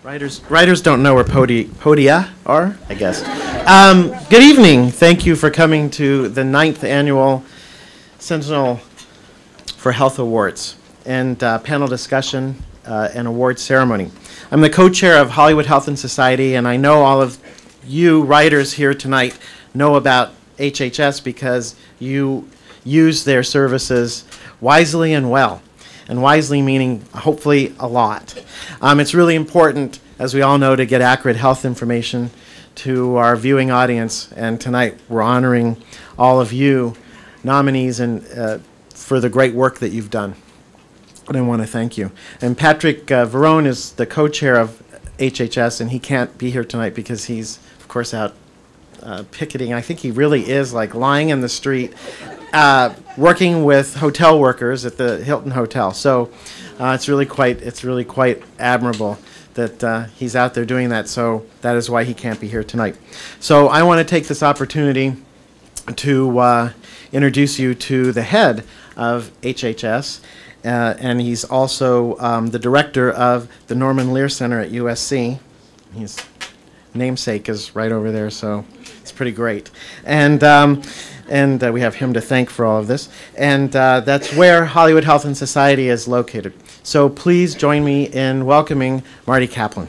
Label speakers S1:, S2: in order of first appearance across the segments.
S1: Writers don't know where podia are, I guess. Good evening. Thank you for coming to the 9th annual Sentinel for Health Awards and panel discussion and award ceremony. I'm the co-chair of Hollywood Health and Society, and I know all of you writers here tonight know about HHS because you use their services wisely and well. And wisely meaning hopefully a lot. It's really important, as we all know, to get accurate health information to our viewing audience. And tonight we're honoring all of you nominees and for the great work that you've done. And I want to thank you. And Patrick Verone is the co-chair of HHS, and he can't be here tonight because he's, of course, out picketing. I think he really is like lying in the street, working with hotel workers at the Hilton Hotel. So it's really quite admirable that he's out there doing that. So that is why he can't be here tonight. So I want to take this opportunity to introduce you to the head of HHS, and he's also the director of the Norman Lear Center at USC. His namesake is right over there, so it's pretty great. And we have him to thank for all of this. And that's where Hollywood Health and Society is located. So please join me in welcoming Marty Kaplan.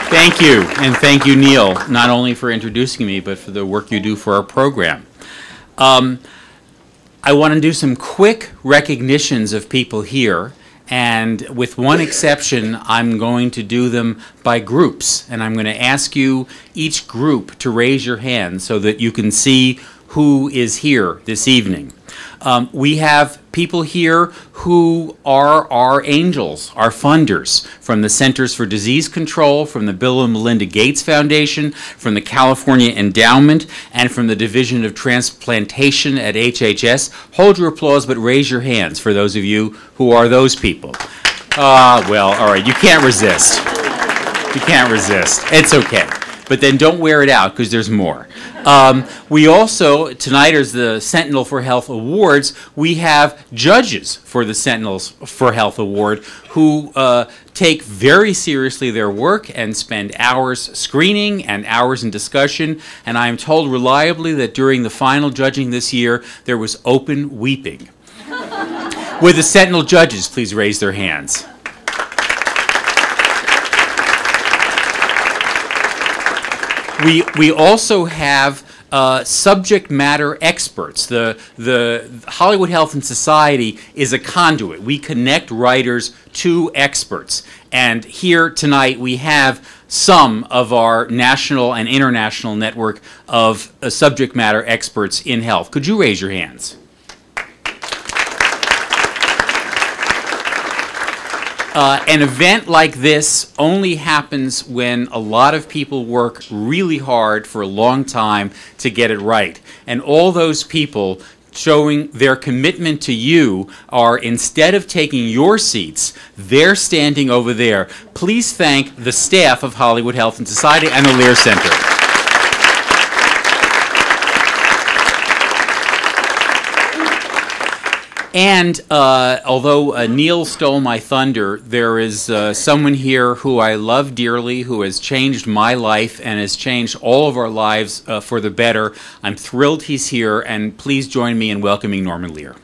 S2: Thank you, and thank you, Neil, not only for introducing me, but for the work you do for our program. I want to do some quick recognitions of people here. And with one exception, I'm going to do them by groups. And I'm going to ask you, each group, to raise your hand so that you can see who is here this evening. We have people here who are our angels, our funders, from the Centers for Disease Control, from the Bill and Melinda Gates Foundation, from the California Endowment, and from the Division of Transplantation at HHS. Hold your applause, but raise your hands for those of you who are those people. Well, all right, you can't resist. You can't resist. It's okay. But then don't wear it out, because there's more. We also, tonight is the Sentinel for Health Awards, we have judges for the Sentinels for Health Award who take very seriously their work and spend hours screening and hours in discussion. And I am told reliably that during the final judging this year, there was open weeping. Would the Sentinel judges please raise their hands? We also have subject matter experts. The Hollywood Health and Society is a conduit. We connect writers to experts. And here tonight we have some of our national and international network of subject matter experts in health. Could you raise your hands? An event like this only happens when a lot of people work really hard for a long time to get it right. And all those people showing their commitment to you are, instead of taking your seats, they're standing over there. Please thank the staff of Hollywood Health and Society and the Lear Center. And although Neil stole my thunder, there is someone here who I love dearly, who has changed my life and has changed all of our lives for the better. I'm thrilled he's here, and please join me in welcoming Norman Lear.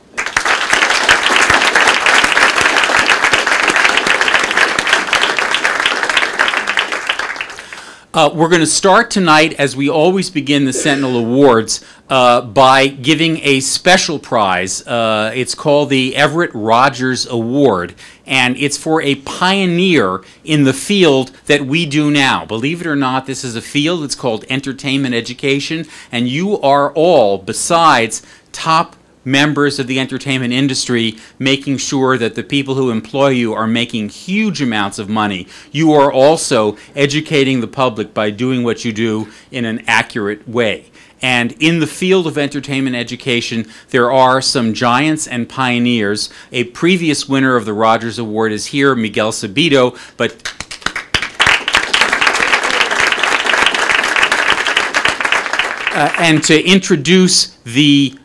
S2: We're going to start tonight, as we always begin the Sentinel Awards, by giving a special prize. It's called the Everett Rogers Award, and it's for a pioneer in the field that we do now. Believe it or not, this is a field that's called entertainment education, and you are all, besides top members of the entertainment industry, making sure that the people who employ you are making huge amounts of money. You are also educating the public by doing what you do in an accurate way. And in the field of entertainment education, there are some giants and pioneers. A previous winner of the Rogers Award is here, Miguel Sabito, but and to introduce the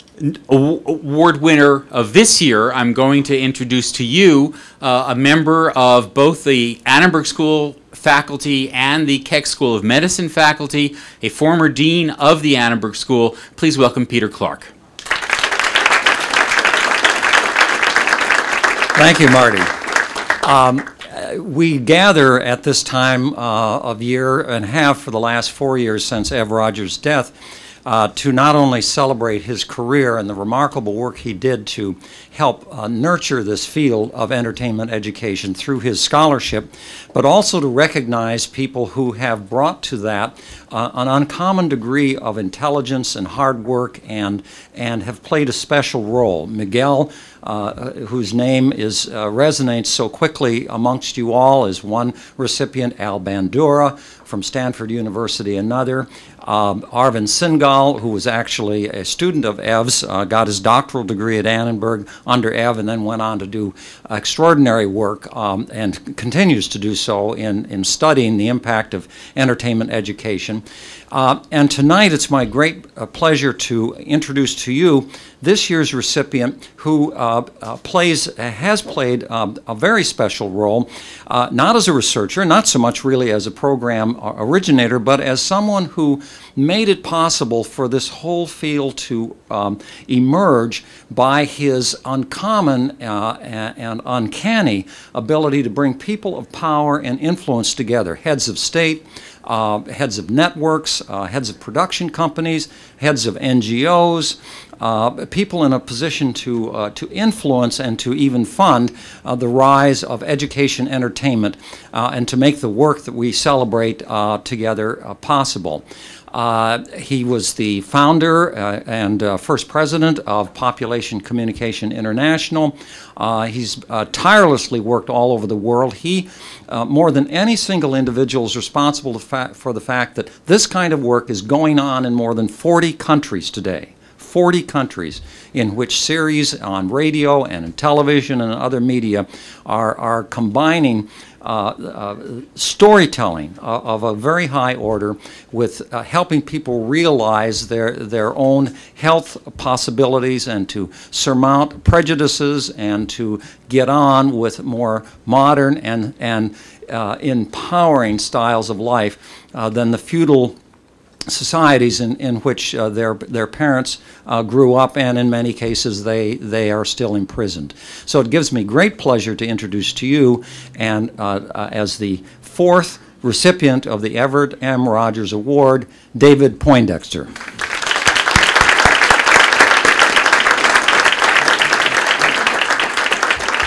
S2: award winner of this year, I'm going to introduce to you a member of both the Annenberg School faculty and the Keck School of Medicine faculty, a former dean of the Annenberg School. Please welcome Peter Clark.
S3: Thank you, Marty. We gather at this time of year and a half for the last 4 years since Ev Rogers' death to not only celebrate his career and the remarkable work he did to help nurture this field of entertainment education through his scholarship, but also to recognize people who have brought to that an uncommon degree of intelligence and hard work and have played a special role. Miguel, whose name resonates so quickly amongst you all, is one recipient. Al Bandura from Stanford University, another. Arvind Singhal, who was actually a student of Ev's, got his doctoral degree at Annenberg under Ev and then went on to do extraordinary work and continues to do so in studying the impact of entertainment education. And tonight it's my great pleasure to introduce to you this year's recipient who has played a very special role, not as a researcher, not so much really as a program originator, but as someone who made it possible for this whole field to emerge by his uncommon and uncanny ability to bring people of power and influence together, heads of state, heads of networks, heads of production companies, heads of NGOs, people in a position to influence and to even fund the rise of education entertainment and to make the work that we celebrate together possible. He was the founder and first president of Population Communication International. He's tirelessly worked all over the world. He, more than any single individual, is responsible for the fact that this kind of work is going on in more than 40 countries today. 40 countries in which series on radio and in television and other media are combining storytelling of a very high order with helping people realize their own health possibilities and to surmount prejudices and to get on with more modern and empowering styles of life than the feudal societies in which their parents grew up, and in many cases they are still imprisoned. So it gives me great pleasure to introduce to you, and as the fourth recipient of the Everett M. Rogers Award, David Poindexter.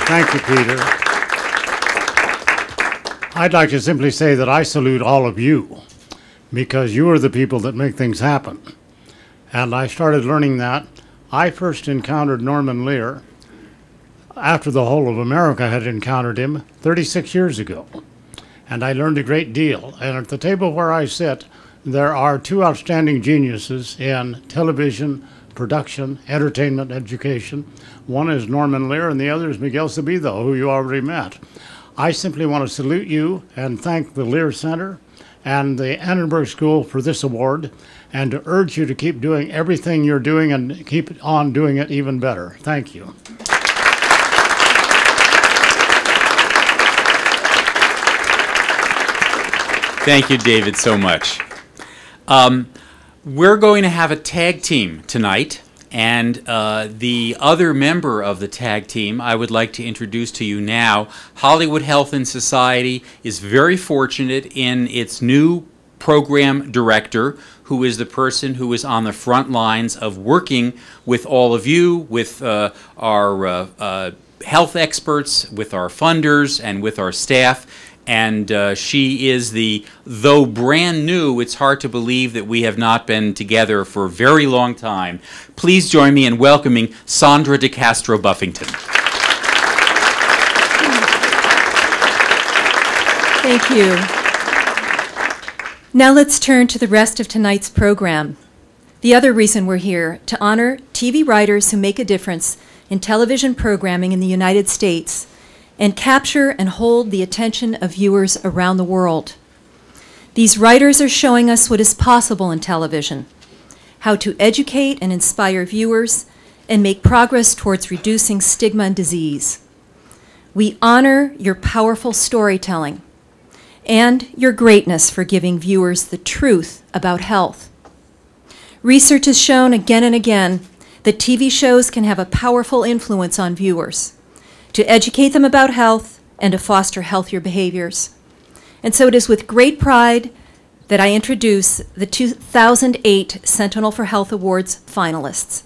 S4: Thank you, Peter. I'd like to simply say that I salute all of you, because you are the people that make things happen. And I started learning that. I first encountered Norman Lear after the whole of America had encountered him 36 years ago. And I learned a great deal. And at the table where I sit, there are two outstanding geniuses in television, production, entertainment, education. One is Norman Lear and the other is Miguel Sabido, who you already met. I simply want to salute you and thank the Lear Center and the Annenberg School for this award, and to urge you to keep doing everything you're doing and keep on doing it even better. Thank you.
S2: Thank you, David, so much. We're going to have a tag team tonight, and the other member of the tag team I would like to introduce to you now. Hollywood Health and Society is very fortunate in its new program director, who is the person who is on the front lines of working with all of you, with our health experts, with our funders, and with our staff. And she is though brand new, it's hard to believe that we have not been together for a very long time. Please join me in welcoming Sandra DeCastro Buffington.
S5: Thank you. Now let's turn to the rest of tonight's program. The other reason we're here, to honor TV writers who make a difference in television programming in the United States and capture and hold the attention of viewers around the world. These writers are showing us what is possible in television, how to educate and inspire viewers, and make progress towards reducing stigma and disease. We honor your powerful storytelling and your greatness for giving viewers the truth about health. Research has shown again and again that TV shows can have a powerful influence on viewers to educate them about health and to foster healthier behaviors. And so it is with great pride that I introduce the 2008 Sentinel for Health Awards finalists.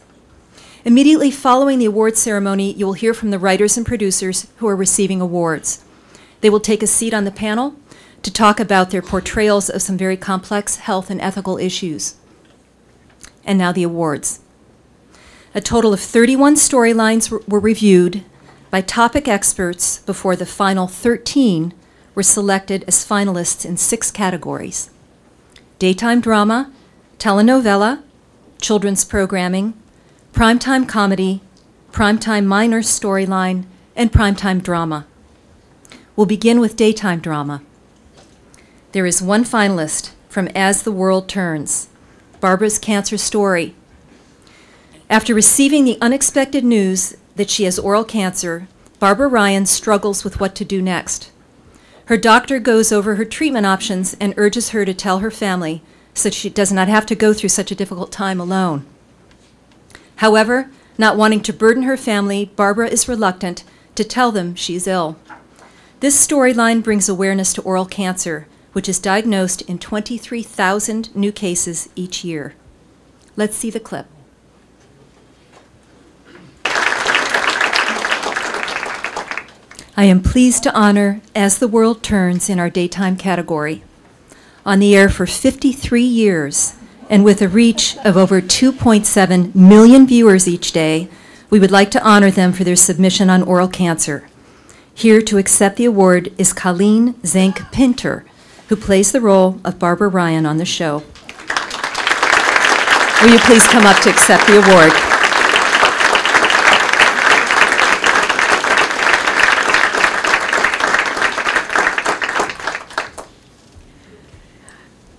S5: Immediately following the awards ceremony, you will hear from the writers and producers who are receiving awards. They will take a seat on the panel to talk about their portrayals of some very complex health and ethical issues. And now the awards. A total of 31 storylines were reviewed by topic experts before the final 13 were selected as finalists in 6 categories: daytime drama, telenovela, children's programming, primetime comedy, primetime minor storyline, and primetime drama. We'll begin with daytime drama. There is one finalist from As the World Turns, Barbara's cancer story. After receiving the unexpected news that she has oral cancer, Barbara Ryan struggles with what to do next. Her doctor goes over her treatment options and urges her to tell her family so she does not have to go through such a difficult time alone. However, not wanting to burden her family, Barbara is reluctant to tell them she's ill. This storyline brings awareness to oral cancer, which is diagnosed in 23,000 new cases each year. Let's see the clip. I am pleased to honor As the World Turns in our daytime category. On the air for 53 years, and with a reach of over 2.7 million viewers each day, we would like to honor them for their submission on oral cancer. Here to accept the award is Colleen Zank-Pinter, who plays the role of Barbara Ryan on the show. Will you please come up to accept the award?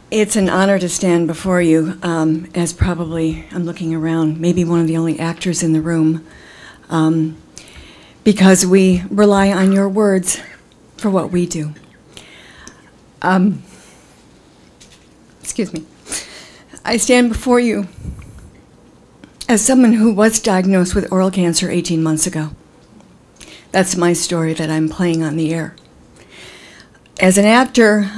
S6: It's an honor to stand before you as probably, I'm looking around, maybe one of the only actors in the room, because we rely on your words for what we do. Excuse me. I stand before you as someone who was diagnosed with oral cancer 18 months ago. That's my story that I'm playing on the air. As an actor,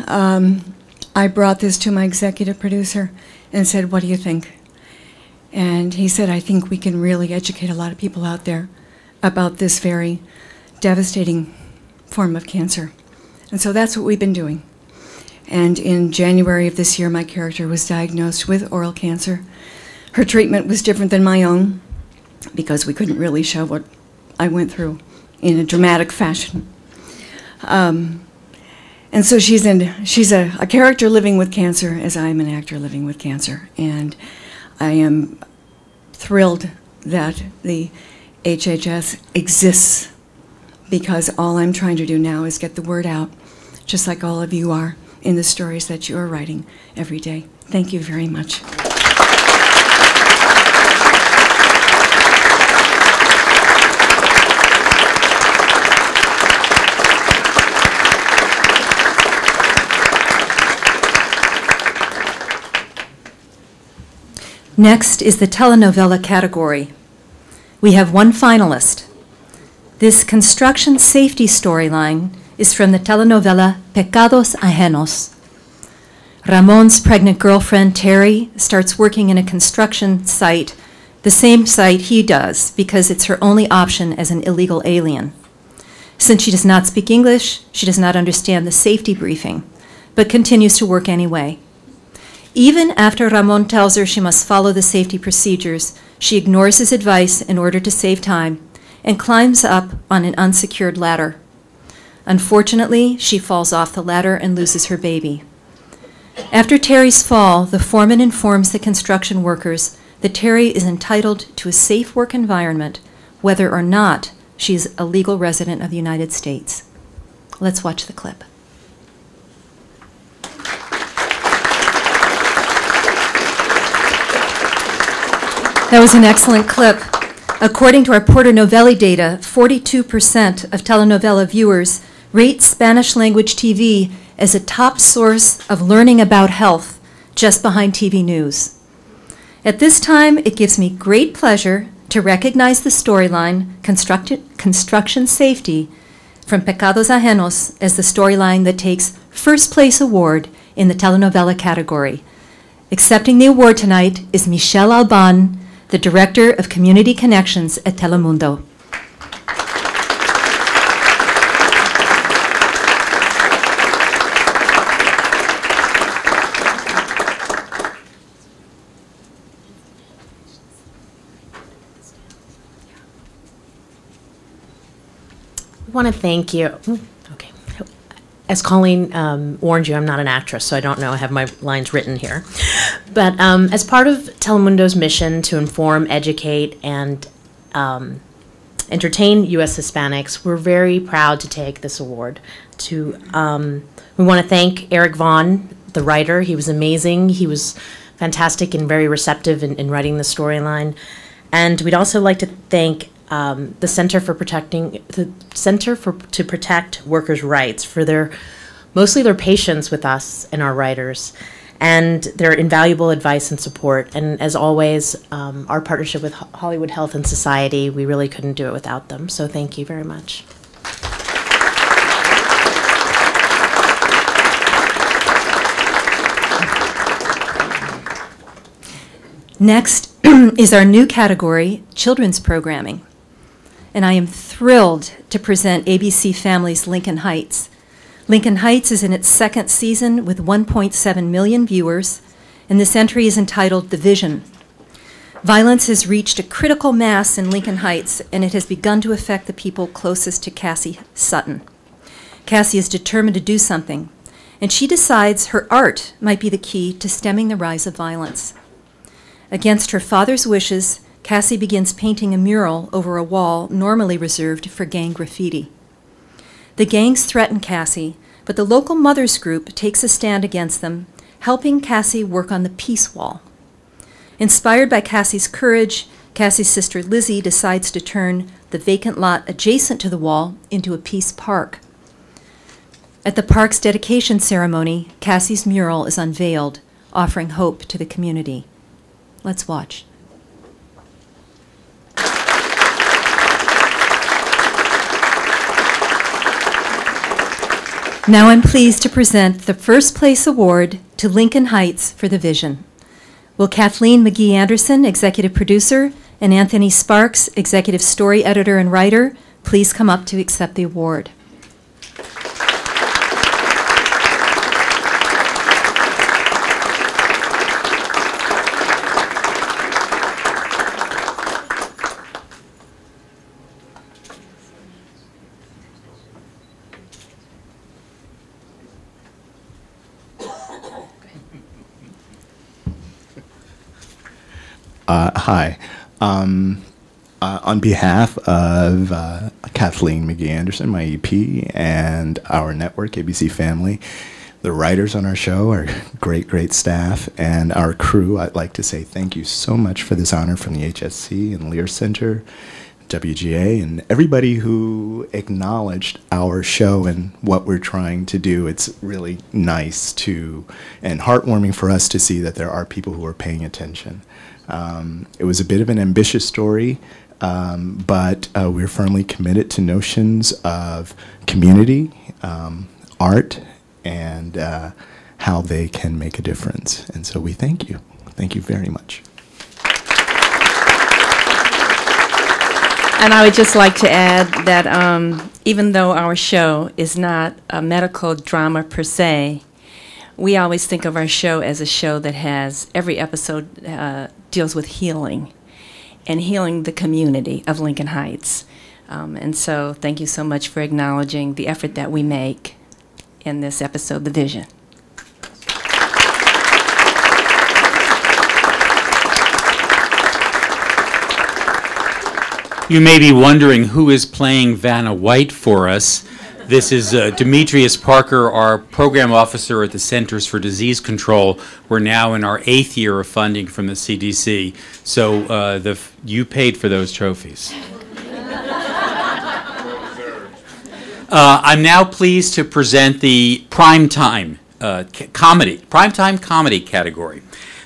S6: I brought this to my executive producer and said, "What do you think?" And he said, "I think we can really educate a lot of people out there about this very devastating form of cancer." And so that's what we've been doing. And in January of this year, my character was diagnosed with oral cancer. Her treatment was different than my own because we couldn't really show what I went through in a dramatic fashion. And so she's a character living with cancer, as I am an actor living with cancer. And I am thrilled that the HHS exists, because all I'm trying to do now is get the word out, just like all of you are in the stories that you are writing every day. Thank you very much.
S5: Next is the telenovela category. We have one finalist. This construction safety storyline is from the telenovela Pecados Ajenos. Ramon's pregnant girlfriend, Terry, starts working in a construction site, the same site he does, because it's her only option as an illegal alien. Since she does not speak English, she does not understand the safety briefing, but continues to work anyway. Even after Ramon tells her she must follow the safety procedures, she ignores his advice in order to save time and climbs up on an unsecured ladder. Unfortunately, she falls off the ladder and loses her baby. After Terry's fall, the foreman informs the construction workers that Terry is entitled to a safe work environment, whether or not she is a legal resident of the United States. Let's watch the clip. That was an excellent clip. According to our Porter Novelli data, 42% of telenovela viewers rate Spanish language TV as a top source of learning about health, just behind TV news. At this time, it gives me great pleasure to recognize the storyline, Construction Safety, from Pecados Ajenos as the storyline that takes first place award in the telenovela category. Accepting the award tonight is Michelle Alban, the Director of Community Connections at Telemundo.
S7: I want to thank you. Okay. As Colleen warned you, I'm not an actress, so I don't know. I have my lines written here. But as part of Telemundo's mission to inform, educate, and entertain U.S. Hispanics, we're very proud to take this award. We want to thank Eric Vaughn, the writer. He was amazing. He was fantastic and very receptive in writing the storyline. And we'd also like to thank the Center to Protect Workers' Rights for mostly their patience with us and our writers, and their invaluable advice and support. And as always, our partnership with Hollywood Health and Society, we really couldn't do it without them. So thank you very much.
S5: Next is our new category, Children's Programming. And I am thrilled to present ABC Family's Lincoln Heights. Lincoln Heights is in its second season with 1.7 million viewers, and this entry is entitled The Vision. Violence has reached a critical mass in Lincoln Heights, and it has begun to affect the people closest to Cassie Sutton. Cassie is determined to do something, and she decides her art might be the key to stemming the rise of violence. Against her father's wishes, Cassie begins painting a mural over a wall normally reserved for gang graffiti. The gangs threaten Cassie, but the local mothers group takes a stand against them, helping Cassie work on the peace wall. Inspired by Cassie's courage, Cassie's sister Lizzie decides to turn the vacant lot adjacent to the wall into a peace park. At the park's dedication ceremony, Cassie's mural is unveiled, offering hope to the community. Let's watch. Now I'm pleased to present the first place award to Lincoln Heights for the Vision. Will Kathleen McGee Anderson, executive producer, and Anthony Sparks, executive story editor and writer, please come up to accept the award.
S8: Hi. On behalf of Kathleen McGee Anderson, my EP, and our network, ABC Family, the writers on our show, our great staff, and our crew, I'd like to say thank you so much for this honor from the HSC and Lear Center, WGA, and everybody who acknowledged our show and what we're trying to do. It's really nice and heartwarming for us to see that there are people who are paying attention. It was a bit of an ambitious story, but we're firmly committed to notions of community, art, and how they can make a difference. And so we thank you. Thank you very much.
S9: And I would just like to add that even though our show is not a medical drama per se, we always think of our show as a show that has, every episode deals with healing and healing the community of Lincoln Heights. And so thank you so much for acknowledging the effort that we make in this episode, The Vision.
S2: You may be wondering who is playing Vanna White for us. This is Demetrius Parker, our program officer at the Centers for Disease Control. We're now in our 8th year of funding from the CDC, so you paid for those trophies. I'm now pleased to present the primetime comedy category.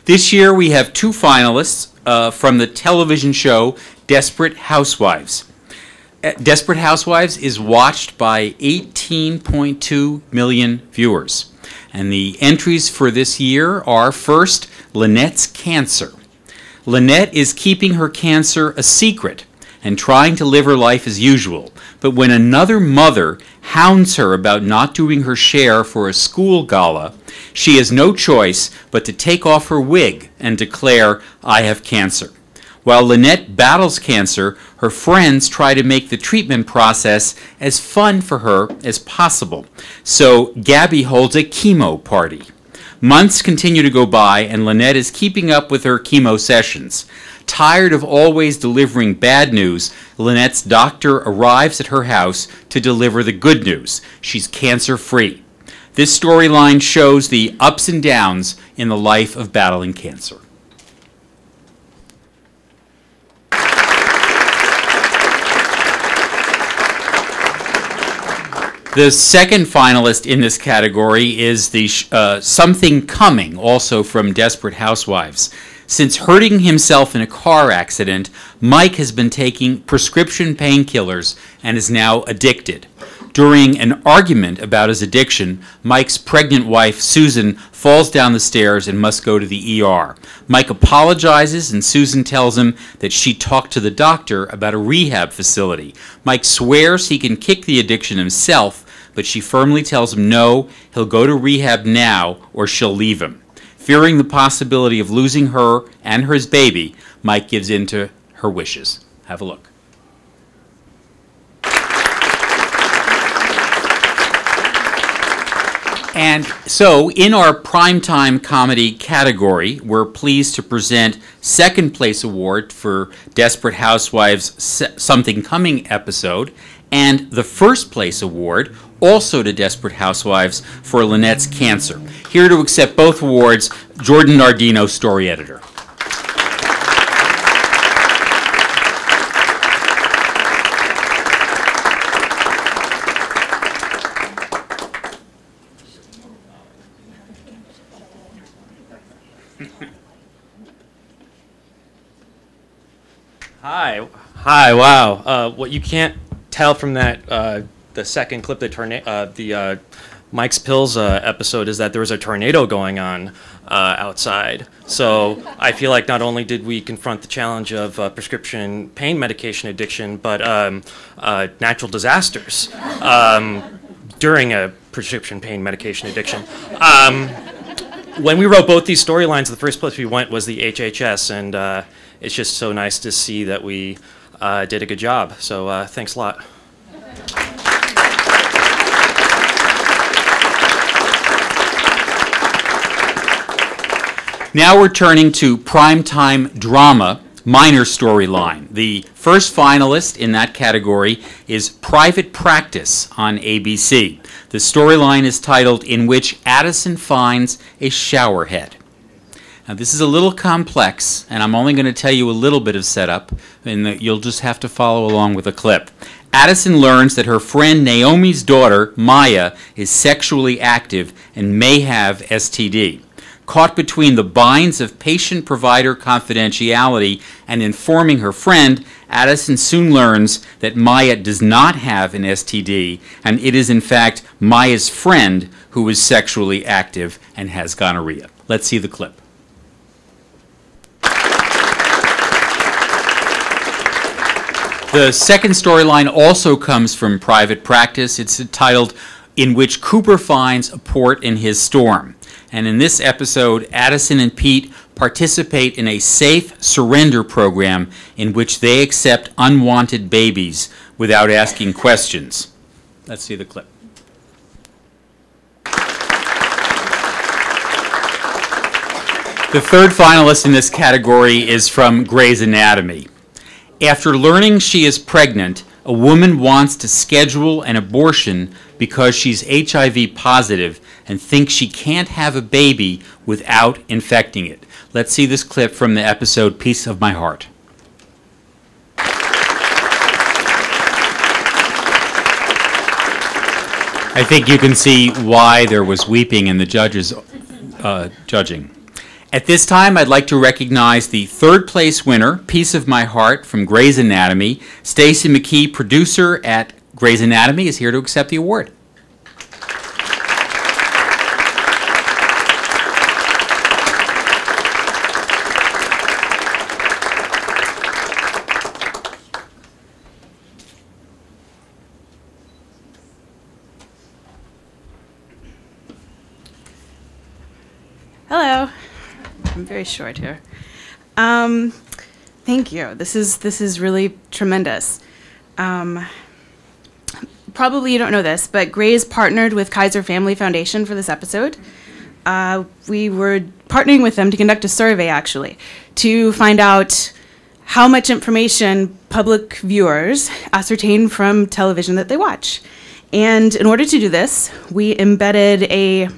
S2: This year we have 2 finalists from the television show Desperate Housewives. Desperate Housewives is watched by 18.2 million viewers. And the entries for this year are, first, Lynette's cancer. Lynette is keeping her cancer a secret and trying to live her life as usual. But when another mother hounds her about not doing her share for a school gala, she has no choice but to take off her wig and declare, "I have cancer." While Lynette battles cancer, her friends try to make the treatment process as fun for her as possible. So Gabby holds a chemo party. Months continue to go by, and Lynette is keeping up with her chemo sessions. Tired of always delivering bad news, Lynette's doctor arrives at her house to deliver the good news. She's cancer-free. This storyline shows the ups and downs in the life of battling cancer. The second finalist in this category is the Something Coming, also from Desperate Housewives. Since hurting himself in a car accident, Mike has been taking prescription painkillers and is now addicted. During an argument about his addiction, Mike's pregnant wife, Susan, falls down the stairs and must go to the ER. Mike apologizes, and Susan tells him that she talked to the doctor about a rehab facility. Mike swears he can kick the addiction himself, but she firmly tells him no, he'll go to rehab now or she'll leave him. Fearing the possibility of losing her and his baby, Mike gives in to her wishes. Have a look. And so, in our primetime comedy category, we're pleased to present second place award for Desperate Housewives' Something Coming episode, and the first place award, also to Desperate Housewives, for Lynette's cancer. Here to accept both awards, Jordan Nardino, story editor.
S10: Hi, wow. What you can't tell from that, the second clip, the Mike's Pills episode, is that there was a tornado going on outside. So I feel like not only did we confront the challenge of prescription pain medication addiction, but natural disasters during a prescription pain medication addiction. When we wrote both these storylines, the first place we went was the HHS, and it's just so nice to see that we did a good job. So thanks a lot.
S2: Now we're turning to primetime drama, minor storyline. The first finalist in that category is Private Practice on ABC. The storyline is titled In Which Addison Finds a Showerhead. Now this is a little complex, and I'm only going to tell you a little bit of setup, and you'll just have to follow along with the clip. Addison learns that her friend Naomi's daughter, Maya, is sexually active and may have STD. Caught between the binds of patient-provider confidentiality and informing her friend, Addison soon learns that Maya does not have an STD, and it is in fact Maya's friend who is sexually active and has gonorrhea. Let's see the clip. The second storyline also comes from Private Practice. It's titled In Which Cooper Finds a Port in His Storm. And in this episode, Addison and Pete participate in a safe surrender program in which they accept unwanted babies without asking questions. Let's see the clip. The third finalist in this category is from Grey's Anatomy. After learning she is pregnant, A woman wants to schedule an abortion because she's HIV positive and thinks she can't have a baby without infecting it. Let's see this clip from the episode Piece of My Heart. I think you can see why there was weeping in the judges judging. At this time, I'd like to recognize the third place winner, Piece of My Heart from Grey's Anatomy. Stacey McKee, producer at Grey's Anatomy, is here to accept the award.
S11: Hello. I'm very short here. Thank you. This is really tremendous. Probably you don't know this, but Grey's partnered with Kaiser Family Foundation for this episode. We were partnering with them to conduct a survey, actually, to find out how much information public viewers ascertain from television that they watch. And in order to do this, we embedded a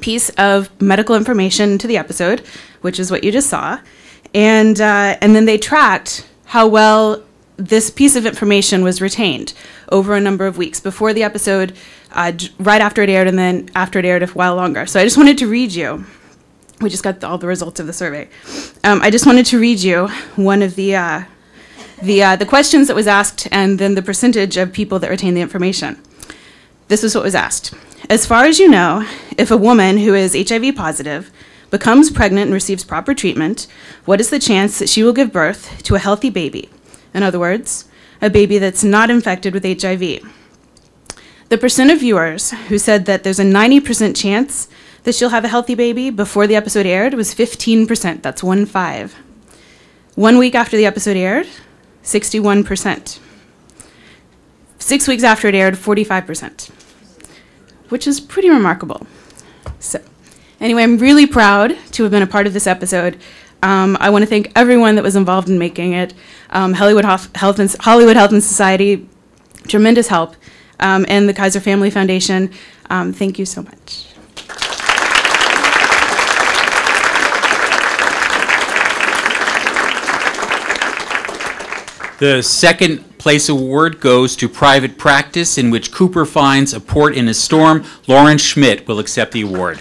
S11: piece of medical information into the episode, which is what you just saw, and then they tracked how well this piece of information was retained over a number of weeks before the episode, right after it aired, and then after it aired a while longer. So I just wanted to read you. We just got all the results of the survey. I just wanted to read you one of the questions that was asked, and then the percentage of people that retained the information. This is what was asked. As far as you know, if a woman who is HIV positive becomes pregnant and receives proper treatment, what is the chance that she will give birth to a healthy baby? In other words, a baby that's not infected with HIV. The percent of viewers who said that there's a 90% chance that she'll have a healthy baby before the episode aired was 15%. That's 1-5. 1 week after the episode aired, 61%. 6 weeks after it aired, 45%. Which is pretty remarkable. So, anyway, I'm really proud to have been a part of this episode. I want to thank everyone that was involved in making it. Hollywood Health and Society, tremendous help, and the Kaiser Family Foundation. Thank you so much.
S2: The second place award goes to Private Practice, in which Cooper finds a port in a storm. Lauren Schmidt will accept the award.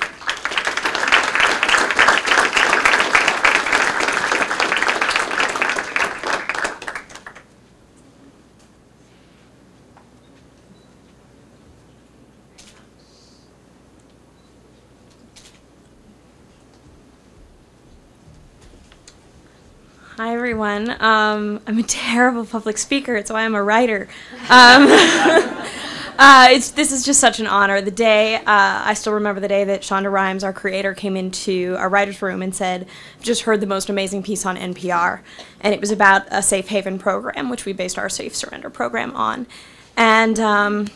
S12: Hi, everyone. I'm a terrible public speaker. It's why I'm a writer. This is just such an honor. The day, I still remember the day that Shonda Rhimes, our creator, came into our writer's room and said, just heard the most amazing piece on NPR. And it was about a safe haven program, which we based our Safe Surrender program on. And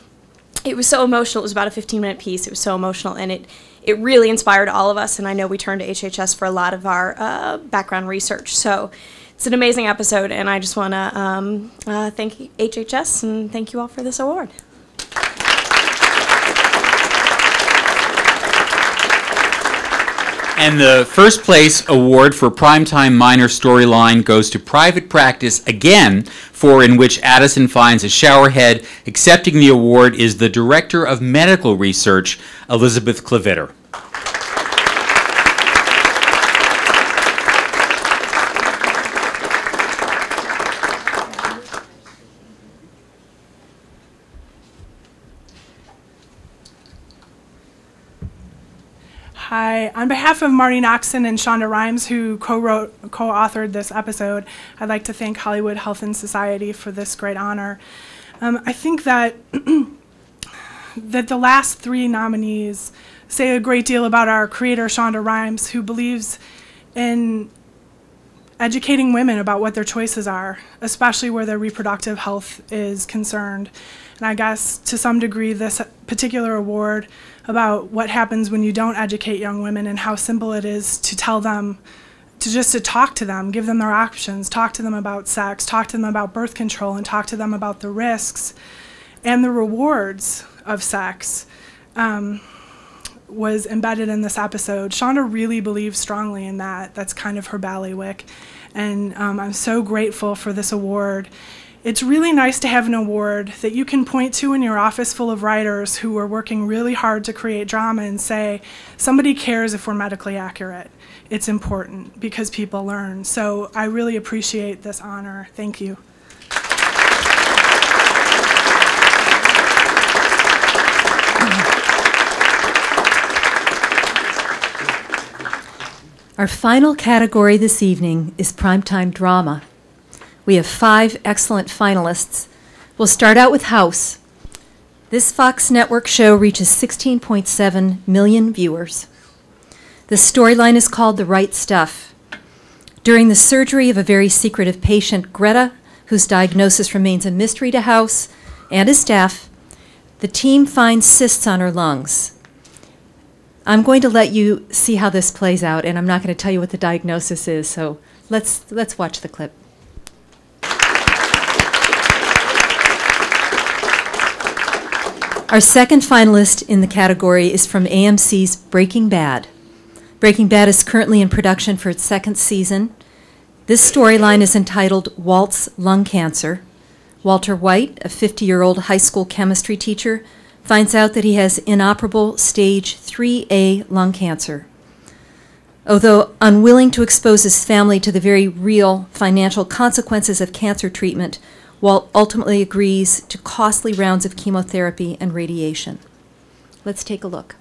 S12: it was so emotional. It was about a 15-minute piece. It was so emotional, and it really inspired all of us, and I know we turned to HHS for a lot of our background research. So it's an amazing episode, and I just want to thank HHS and thank you all for this award.
S2: And the first place award for Primetime Minor Storyline goes to Private Practice again, for In Which Addison Finds a Showerhead. Accepting the award is the Director of Medical Research, Elizabeth Klavitter.
S13: Hi, on behalf of Marty Noxon and Shonda Rhimes, who co-authored this episode, I'd like to thank Hollywood Health and Society for this great honor. I think that that the last three nominees say a great deal about our creator, Shonda Rhimes, who believes in educating women about what their choices are, especially where their reproductive health is concerned. And I guess to some degree this particular award about what happens when you don't educate young women and how simple it is to tell them to talk to them, give them their options, talk to them about sex, talk to them about birth control, and talk to them about the risks and the rewards of sex was embedded in this episode. Shonda really believes strongly in that. That's kind of her bailiwick. And I'm so grateful for this award. It's really nice to have an award that you can point to in your office full of writers who are working really hard to create drama and say, somebody cares if we're medically accurate. It's important because people learn. So I really appreciate this honor. Thank you.
S5: Our final category this evening is Primetime Drama. We have 5 excellent finalists. We'll start out with House. This Fox network show reaches 16.7 million viewers. The storyline is called The Right Stuff. During the surgery of a very secretive patient, Greta, whose diagnosis remains a mystery to House and his staff, the team finds cysts on her lungs. I'm going to let you see how this plays out, and I'm not going to tell you what the diagnosis is, so let's watch the clip. Our second finalist in the category is from AMC's Breaking Bad. Breaking Bad is currently in production for its 2nd season. This storyline is entitled Walt's Lung Cancer. Walter White, a 50-year-old high school chemistry teacher, finds out that he has inoperable stage 3A lung cancer. Although unwilling to expose his family to the very real financial consequences of cancer treatment, Walt ultimately agrees to costly rounds of chemotherapy and radiation. Let's take a look.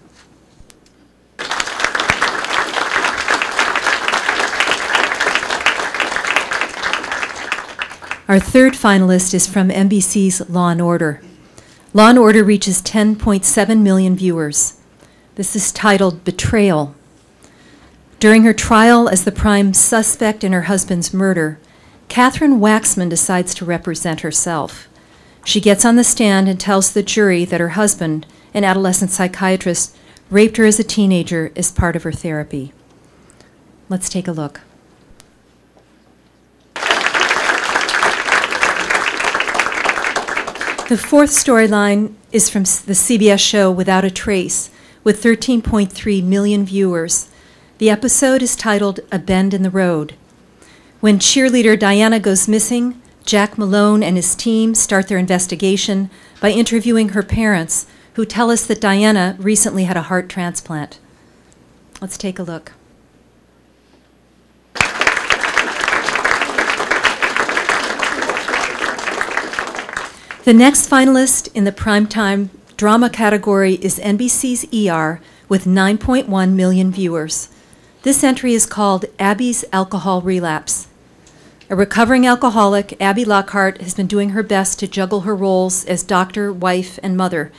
S5: Our third finalist is from NBC's Law & Order. Law & Order reaches 10.7 million viewers. This is titled Betrayal. During her trial as the prime suspect in her husband's murder, Catherine Waxman decides to represent herself. She gets on the stand and tells the jury that her husband, an adolescent psychiatrist, raped her as a teenager as part of her therapy. Let's take a look. The fourth storyline is from the CBS show Without a Trace, with 13.3 million viewers. The episode is titled A Bend in the Road. When cheerleader Diana goes missing, Jack Malone and his team start their investigation by interviewing her parents, who tell us that Diana recently had a heart transplant. Let's take a look. The next finalist in the primetime drama category is NBC's ER with 9.1 million viewers. This entry is called Abby's Alcohol Relapse. A recovering alcoholic, Abby Lockhart has been doing her best to juggle her roles as doctor, wife, and mother.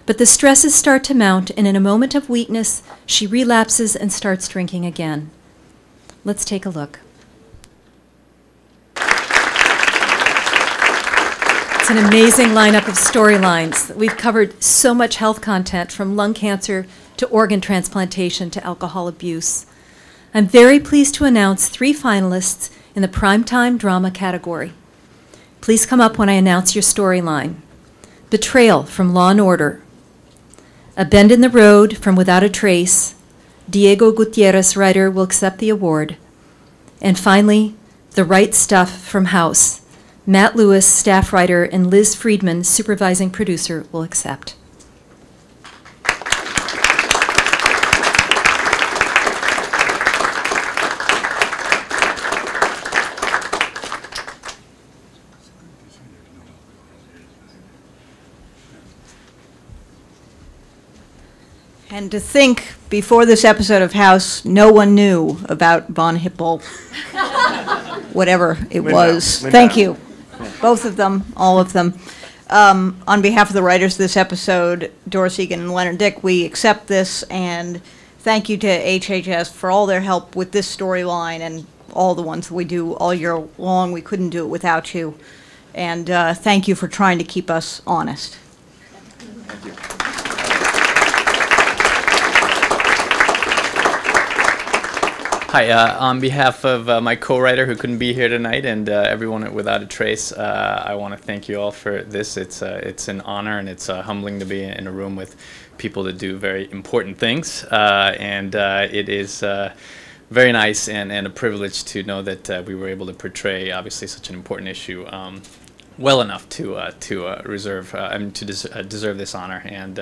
S5: But the stresses start to mount, and in a moment of weakness, she relapses and starts drinking again. Let's take a look. It's an amazing lineup of storylines. We've covered so much health content, from lung cancer to organ transplantation to alcohol abuse. I'm very pleased to announce 3 finalists in the primetime drama category. Please come up when I announce your storyline. Betrayal from Law & Order. A Bend in the Road from Without a Trace. Diego Gutierrez, writer, will accept the award. And finally, The Right Stuff from House. Matt Lewis, staff writer, and Liz Friedman, supervising producer, will accept.
S14: And to think, before this episode of House, no one knew about Von Hippel, whatever it was. Thank you. Both of them, all of them. On behalf of the writers of this episode, Doris Egan and Leonard Dick, we accept this, and thank you to HHS for all their help with this storyline and all the ones that we do all year long. We couldn't do it without you. And thank you for trying to keep us honest.
S8: Thank you.
S15: Hi, on behalf of my co-writer who couldn't be here tonight and everyone at Without a Trace, I want to thank you all for this. It's an honor and it's humbling to be in a room with people that do very important things, and it is very nice and a privilege to know that we were able to portray obviously such an important issue well enough to deserve this honor. And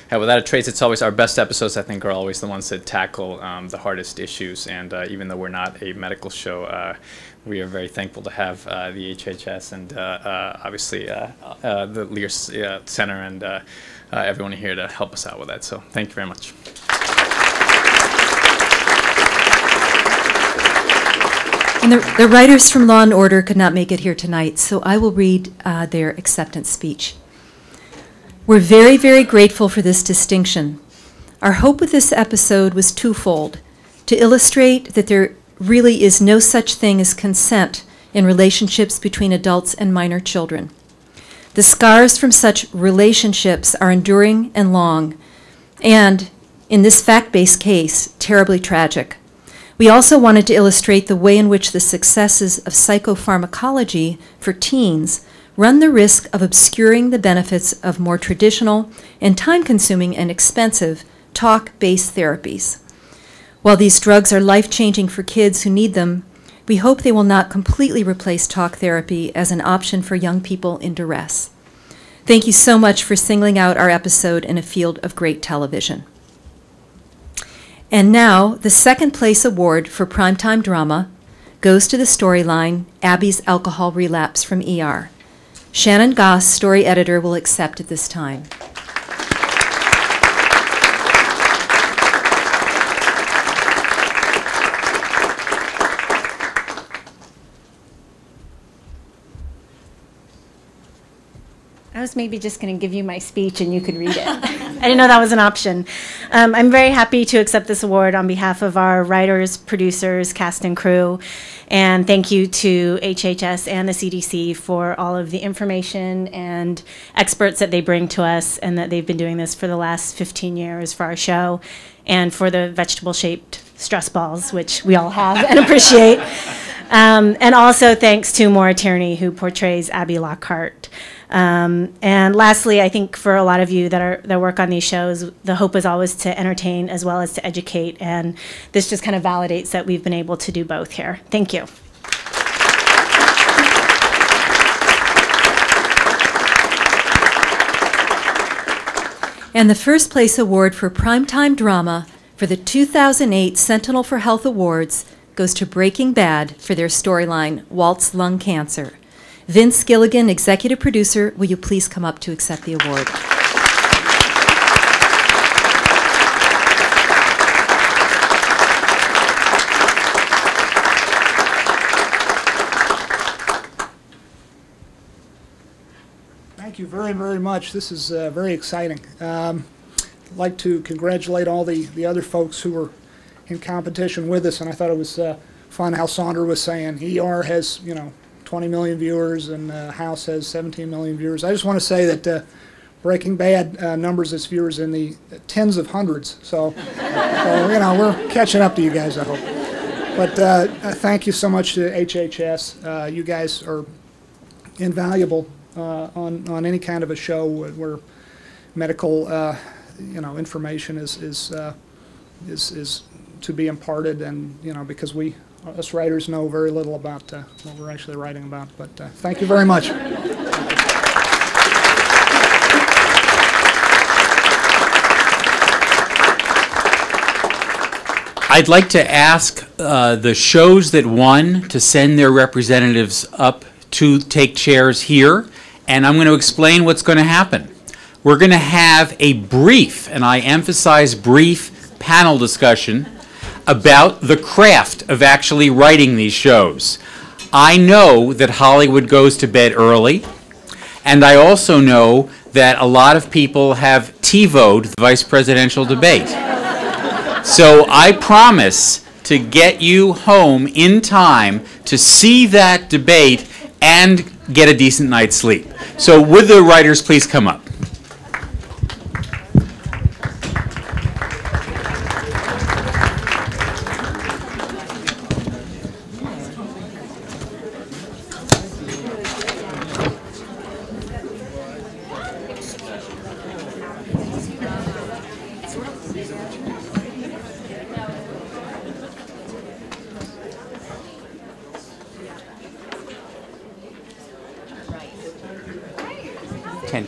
S15: Without a Trace, it's always our best episodes. I think are always the ones that tackle the hardest issues. And even though we're not a medical show, we are very thankful to have the HHS and obviously the Lear Center and everyone here to help us out with that. So thank you very much.
S5: And the writers from Law & Order could not make it here tonight, so I will read their acceptance speech. We're very, very grateful for this distinction. Our hope with this episode was twofold: to illustrate that there really is no such thing as consent in relationships between adults and minor children. The scars from such relationships are enduring and long, and, in this fact-based case, terribly tragic. We also wanted to illustrate the way in which the successes of psychopharmacology for teens run the risk of obscuring the benefits of more traditional and time-consuming and expensive talk-based therapies. While these drugs are life-changing for kids who need them, we hope they will not completely replace talk therapy as an option for young people in duress. Thank you so much for singling out our episode in a field of great television. And now, the second place award for primetime drama goes to the storyline Abby's Alcohol Relapse from ER. Shannon Goss, story editor, will accept at this time.
S16: I was maybe just going to give you my speech and you could read it.
S7: I didn't know that was an option. I'm very happy to accept this award on behalf of our writers, producers, cast and crew. And thank you to HHS and the CDC for all of the information and experts that they bring to us, and that they've been doing this for the last 15 years for our show, and for the vegetable-shaped stress balls, which we all have and appreciate. And also thanks to Maura Tierney, who portrays Abby Lockhart. And lastly, I think for a lot of you that work on these shows, the hope is always to entertain as well as to educate, and this just kind of validates that we've been able to do both here. Thank you.
S5: And the first place award for primetime drama for the 2008 Sentinel for Health Awards goes to Breaking Bad for their storyline, Walt's Lung Cancer. Vince Gilligan, executive producer, will you please come up to accept the award?
S17: Thank you very, very much. This is very exciting. I'd like to congratulate all the other folks who were in competition with us, and I thought it was fun how Saundra was saying ER has, 20 million viewers, and House has 17 million viewers. I just want to say that Breaking Bad numbers its viewers in the tens of hundreds. So we're catching up to you guys, I hope. But thank you so much to HHS. You guys are invaluable on any kind of a show where medical, information is to be imparted, and because us writers know very little about what we're actually writing about. But thank you very much.
S2: I'd like to ask the shows that won to send their representatives up to take chairs here, and I'm going to explain what's going to happen. We're going to have a brief, and I emphasize brief, panel discussion about the craft of actually writing these shows. I know that Hollywood goes to bed early, and I also know that a lot of people have TiVo'd the vice presidential debate. So I promise to get you home in time to see that debate and get a decent night's sleep. So would the writers please come up?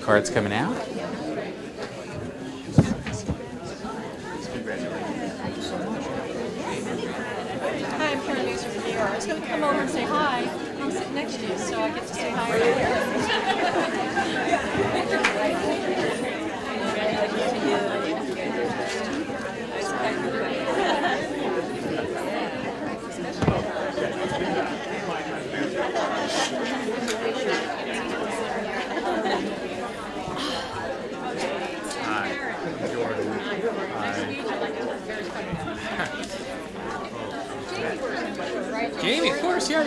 S2: cards coming out.
S18: Hi, I'm Karen Mason from New York. I was going to come over and say hi. I'm sitting next to you, so I get to say hi.
S10: Jamie, of course, yeah.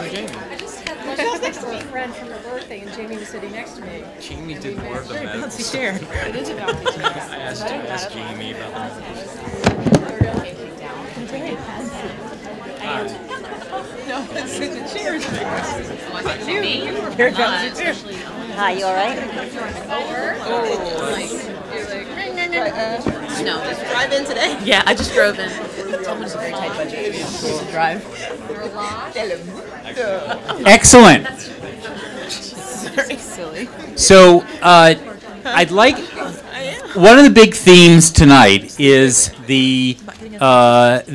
S10: Jamie.
S18: I just had lunch next to a friend from her birthday, and Jamie was sitting next to me.
S10: Jamie did more of the
S18: Very
S10: medical
S18: bouncy
S10: stuff.
S18: chair. It is a bouncy chair.
S10: I asked Jamie about
S18: No, it's the chairs. You were very bouncy chair.
S19: Hi, you all right?
S18: No, just drive in today.
S19: Yeah, I just drove in.
S18: Someone's a very tight budget. To drive.
S2: Excellent.
S18: Very silly.
S2: So I'd like one of the big themes tonight is the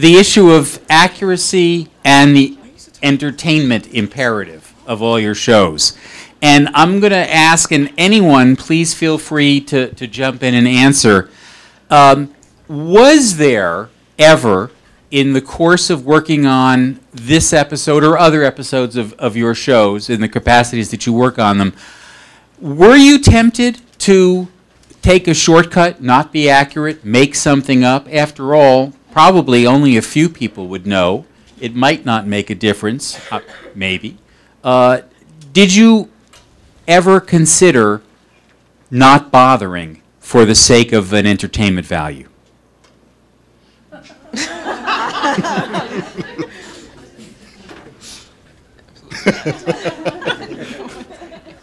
S2: issue of accuracy and the entertainment imperative of all your shows. And I'm going to ask, and anyone, please feel free to jump in and answer. Was there ever, in the course of working on this episode or other episodes of your shows, in the capacities that you work on them, were you tempted to take a shortcut, not be accurate, make something up? After all, probably only a few people would know. It might not make a difference, maybe. Did you ever consider not bothering for the sake of an entertainment value?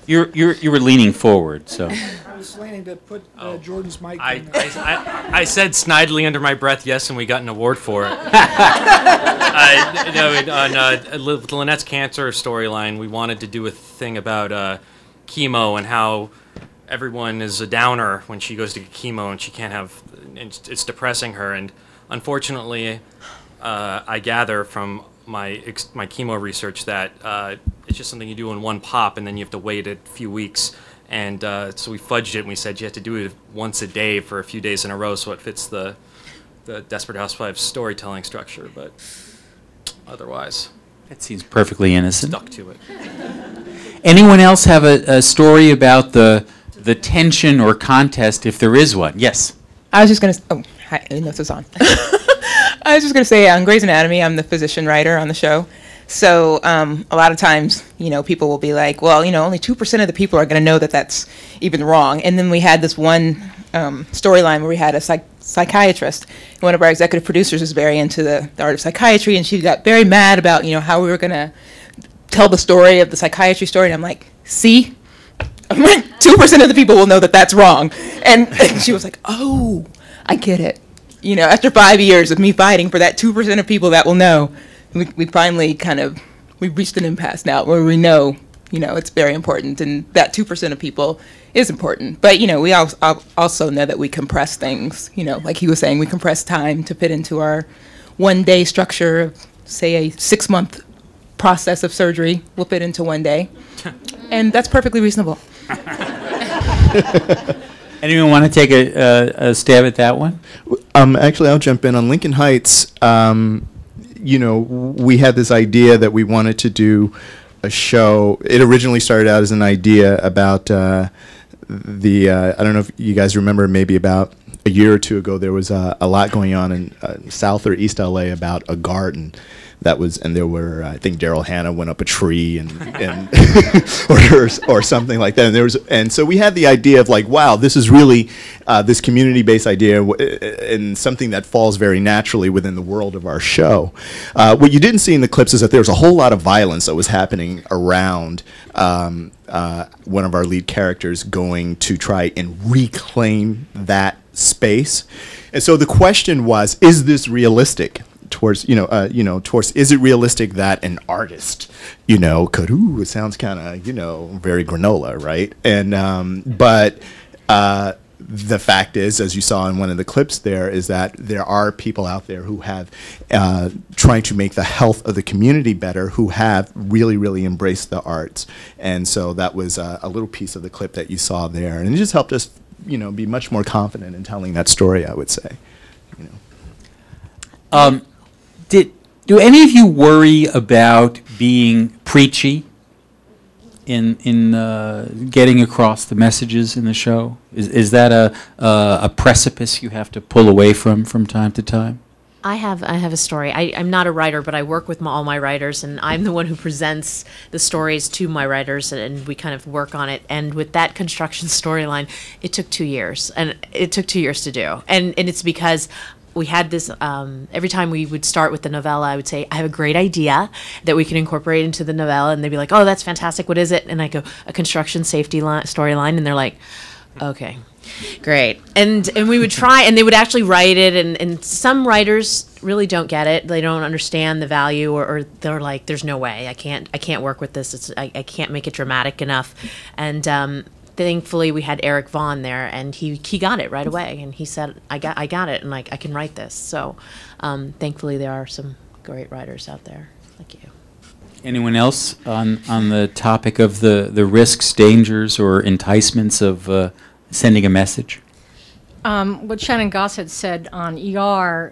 S2: You were leaning forward, so.
S17: I was leaning to put Jordan's mic in.
S10: I said snidely under my breath yes, and we got an award for it. With Lynette's cancer storyline, we wanted to do a thing about chemo and how everyone is a downer when she goes to get chemo and she can't have, it's depressing her. And unfortunately, I gather from my chemo research that it's just something you do in one pop and then you have to wait a few weeks. And so we fudged it and we said you have to do it once a day for a few days in a row so it fits the Desperate Housewives storytelling structure. But otherwise,
S2: that seems perfectly innocent.
S10: Stuck to it.
S2: Anyone else have a story about the tension or contest, if there is one? Yes.
S20: I was just going to. Oh, hi, I didn't know this was on. I was just going to say, on Grey's Anatomy, I'm the physician writer on the show. So a lot of times, people will be like, well, only 2% of the people are going to know that that's even wrong. And then we had this one storyline where we had a psychiatrist. One of our executive producers is very into the art of psychiatry, and she got very mad about, how we were going to tell the story of the psychiatry story. And I'm like, see? 2% of the people will know that that's wrong. And she was like, oh, I get it. After 5 years of me fighting for that 2% of people that will know, we finally we reached an impasse now where we know, it's very important, and that 2% of people is important. But, we also know that we compress things, like he was saying, we compress time to fit into our one-day structure of, say, a 6-month process of surgery will fit into one day. And that's perfectly reasonable.
S2: Anyone want to take a stab at that one?
S8: Actually, I'll jump in. On Lincoln Heights, we had this idea that we wanted to do a show. It originally started out as an idea about I don't know if you guys remember, maybe about a year or two ago, there was a lot going on in South or East LA about a garden. And there were, I think Daryl Hannah went up a tree and or something like that. And so we had the idea of like, wow, this is really this community-based idea and something that falls very naturally within the world of our show. What you didn't see in the clips is that there was a whole lot of violence that was happening around one of our lead characters going to try and reclaim that space. And so the question was, is this realistic? towards towards is it realistic that an artist could it sounds kind of very granola, right? And but the fact is, as you saw in one of the clips there, is that there are people out there who have trying to make the health of the community better, who have really, really embraced the arts. And so that was a little piece of the clip that you saw there. And it just helped us, be much more confident in telling that story, I would say.
S2: Do any of you worry about being preachy in getting across the messages in the show? Is that a precipice you have to pull away from time to time?
S7: I have a story. I'm not a writer, but I work with all my writers, and I'm the one who presents the stories to my writers, and we kind of work on it. And with that construction storyline, it took 2 years, and it took 2 years to do. And it's because we had this, every time we would start with the novella, I would say, I have a great idea that we can incorporate into the novella. And they'd be like, oh, that's fantastic. What is it? And I go, a construction safety storyline. And they're like, okay, great. And we would try, and they would actually write it. And some writers really don't get it. They don't understand the value, or they're like, there's no way. I can't work with this. I can't make it dramatic enough. And thankfully, we had Eric Vaughn there, and he got it right away, and he said, I got it, and I can write this. So thankfully, there are some great writers out there like you.
S2: Anyone else on the topic of the risks, dangers, or enticements of sending a message?
S18: What Shannon Goss had said on ER,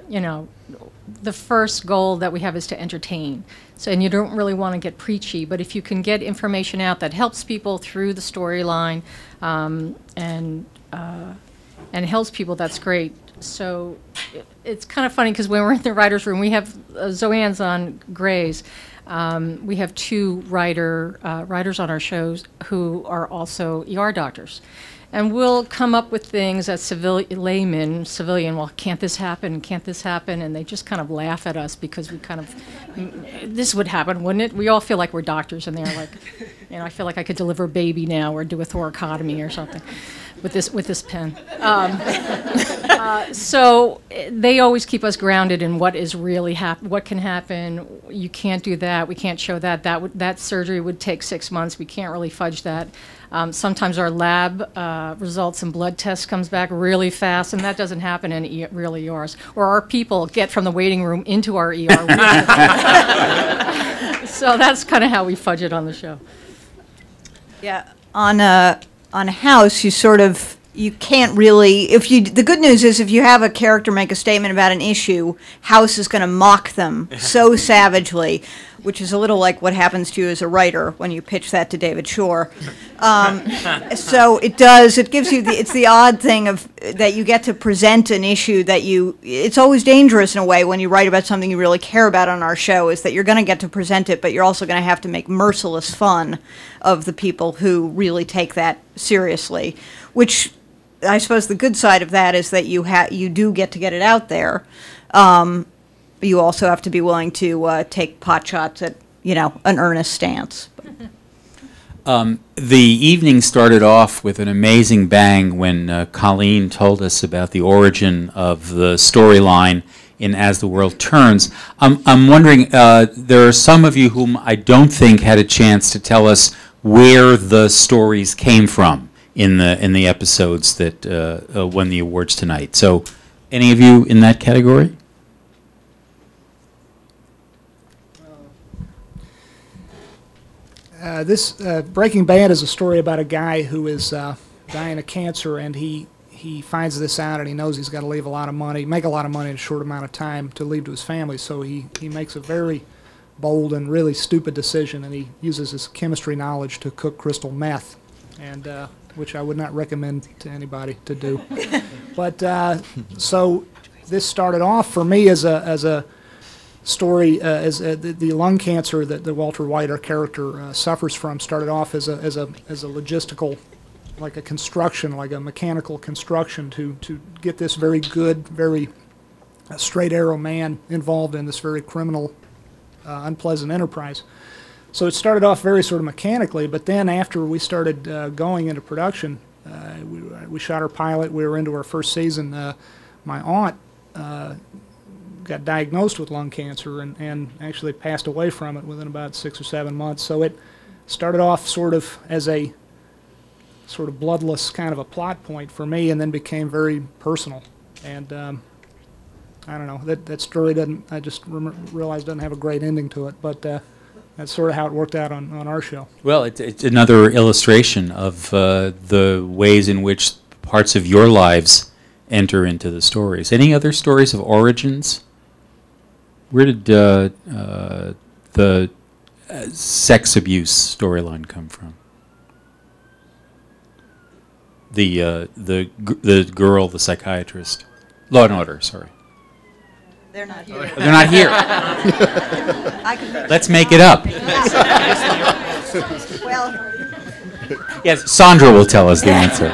S18: the first goal that we have is to entertain. So, and you don't really want to get preachy, but if you can get information out that helps people through the storyline and helps people, that's great. So it's kind of funny because when we're in the writer's room, we have Zoanne's on Grey's. We have 2 writers on our shows who are also ER doctors. And we'll come up with things as civilian, well, can't this happen? Can't this happen? And they just kind of laugh at us because we kind of, this would happen, wouldn't it? We all feel like we're doctors, and they're like, I feel like I could deliver a baby now or do a thoracotomy or something with this pen. So they always keep us grounded in what is really what can happen. You can't do that. We can't show that. That surgery would take 6 months. We can't really fudge that. Sometimes our lab results and blood tests comes back really fast, and that doesn't happen in real ERs. Or our people get from the waiting room into our ER. So that's kind of how we fudge it on the show.
S14: Yeah, on a House, you can't really, the good news is if you have a character make a statement about an issue, House is going to mock them so savagely, which is a little like what happens to you as a writer when you pitch that to David Shore. So it gives you it's the odd thing of that you get to present an issue that it's always dangerous in a way when you write about something you really care about on our show, is that you're going to get to present it, but you're also going to have to make merciless fun of the people who really take that seriously, which I suppose the good side of that is that you do get to get it out there. You also have to be willing to take pot shots at, an earnest stance.
S2: The evening started off with an amazing bang when Colleen told us about the origin of the storyline in As the World Turns. I'm wondering, there are some of you whom I don't think had a chance to tell us where the stories came from in the episodes that won the awards tonight. So, any of you in that category?
S17: This Breaking Bad is a story about a guy who is dying of cancer, and he finds this out, and he knows he's got to make a lot of money in a short amount of time to leave to his family. So he makes a very bold and really stupid decision, and he uses his chemistry knowledge to cook crystal meth, and which I would not recommend to anybody to do. But so this started off for me as a story, the lung cancer that Walter White, our character, suffers from, started off as a logistical, like a construction, like a mechanical construction to get this very good, very straight arrow man involved in this very criminal, unpleasant enterprise. So it started off very sort of mechanically, but then after we started going into production, we shot our pilot, we were into our first season, my aunt got diagnosed with lung cancer and actually passed away from it within about 6 or 7 months. So it started off sort of as a sort of bloodless kind of a plot point for me, and then became very personal. And I don't know, that story doesn't, I just realized doesn't have a great ending to it, but that's sort of how it worked out on our show.
S2: Well, it's another illustration of the ways in which parts of your lives enter into the stories. Any other stories of origins? Where did the sex abuse storyline come from? The girl, the psychiatrist. Law and Order, sorry.
S14: They're not here.
S2: They're not here. Let's make it up.
S14: Well,
S2: yes, Sandra will tell us the answer.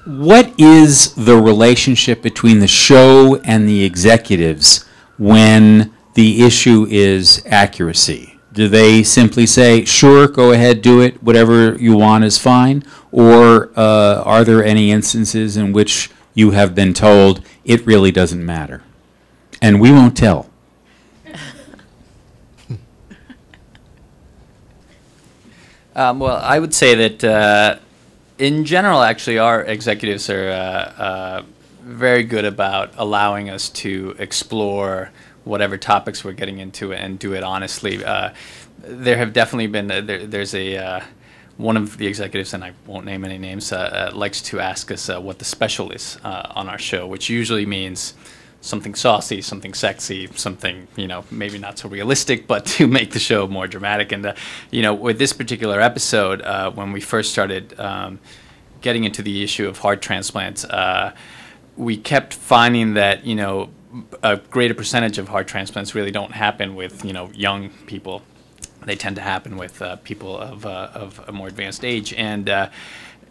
S2: What is the relationship between the show and the executives when the issue is accuracy? Do they simply say, sure, go ahead, do it, whatever you want is fine? Or are there any instances in which you have been told it really doesn't matter? And we won't tell.
S15: Well, I would say that in general, actually, our executives are very good about allowing us to explore whatever topics we're getting into and do it honestly. There have definitely been, there's a, one of the executives, and I won't name any names, likes to ask us what the special is on our show, which usually means something saucy, something sexy, something, you know, maybe not so realistic, but to make the show more dramatic. And, you know, with this particular episode, when we first started getting into the issue of heart transplants, we kept finding that, you know, a greater percentage of heart transplants really don't happen with, you know, young people. They tend to happen with people of a more advanced age. And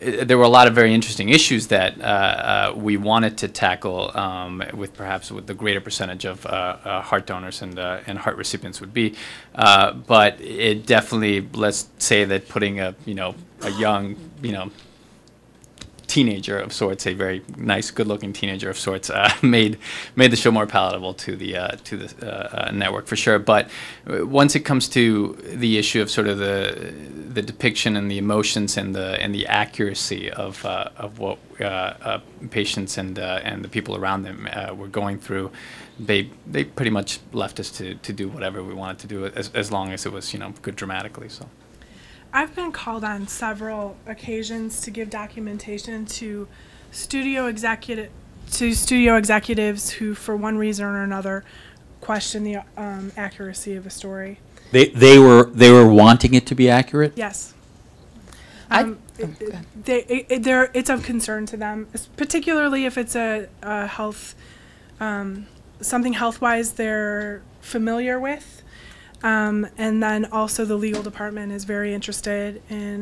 S15: there were a lot of very interesting issues that we wanted to tackle with perhaps what the greater percentage of heart donors and heart recipients would be. But it definitely, let's say that putting a young, teenager of sorts, a very nice, good-looking teenager of sorts, made the show more palatable to the network for sure. But once it comes to the issue of sort of the depiction and the emotions and the accuracy of what patients and the people around them were going through, they pretty much left us to do whatever we wanted to do as long as it was good dramatically. So.
S13: I've been called on several occasions to give documentation to studio executives who, for one reason or another, question the accuracy of a story.
S2: They were wanting it to be accurate?
S13: Yes. It's of concern to them, particularly if it's a health, something health-wise they're familiar with. And then also the legal department is very interested in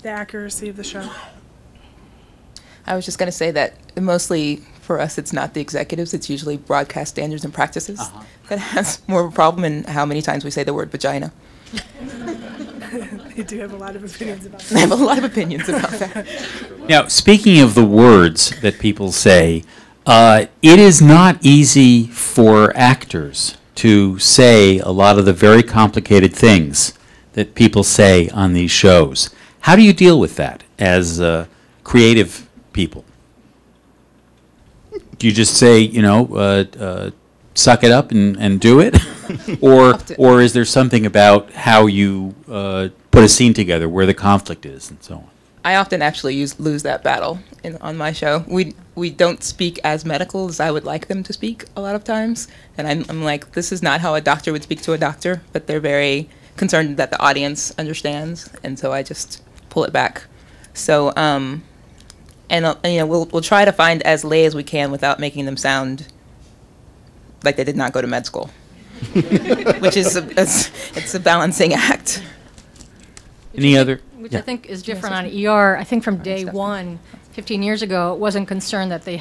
S13: the accuracy of the show.
S20: I was just going to say that mostly for us, it's not the executives. It's usually broadcast standards and practices that has more of a problem in how many times we say the word vagina.
S13: They do have a lot of opinions about that.
S20: They have a lot of opinions about that.
S2: Now, speaking of the words that people say, it is not easy for actors to say a lot of the very complicated things that people say on these shows. How do you deal with that as creative people? Do you just say, suck it up and do it? or is there something about how you put a scene together where the conflict is and so on?
S20: I often actually lose that battle on my show. We don't speak as medical as I would like them to speak a lot of times. And I'm like, this is not how a doctor would speak to a doctor, but they're very concerned that the audience understands. And so I just pull it back. So, we'll try to find as lay as we can without making them sound like they did not go to med school, which is it's a balancing act.
S2: Any other?
S18: Which I think is different on ER. I think from day one, 15 years ago, it wasn't concerned that they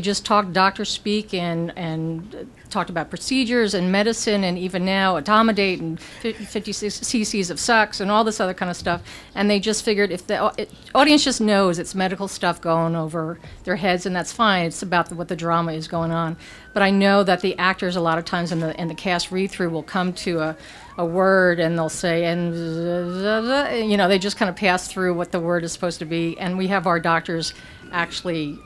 S18: just talked doctor speak and talked about procedures and medicine, and even now etomidate and 50 cc's of sucks and all this other kind of stuff. And they just figured if the audience just knows it's medical stuff going over their heads, and that's fine. It's about what the drama is going on. But I know that the actors a lot of times in the cast read-through will come to a word and they'll say, and you know, they just kind of pass through what the word is supposed to be. And we have our doctors actually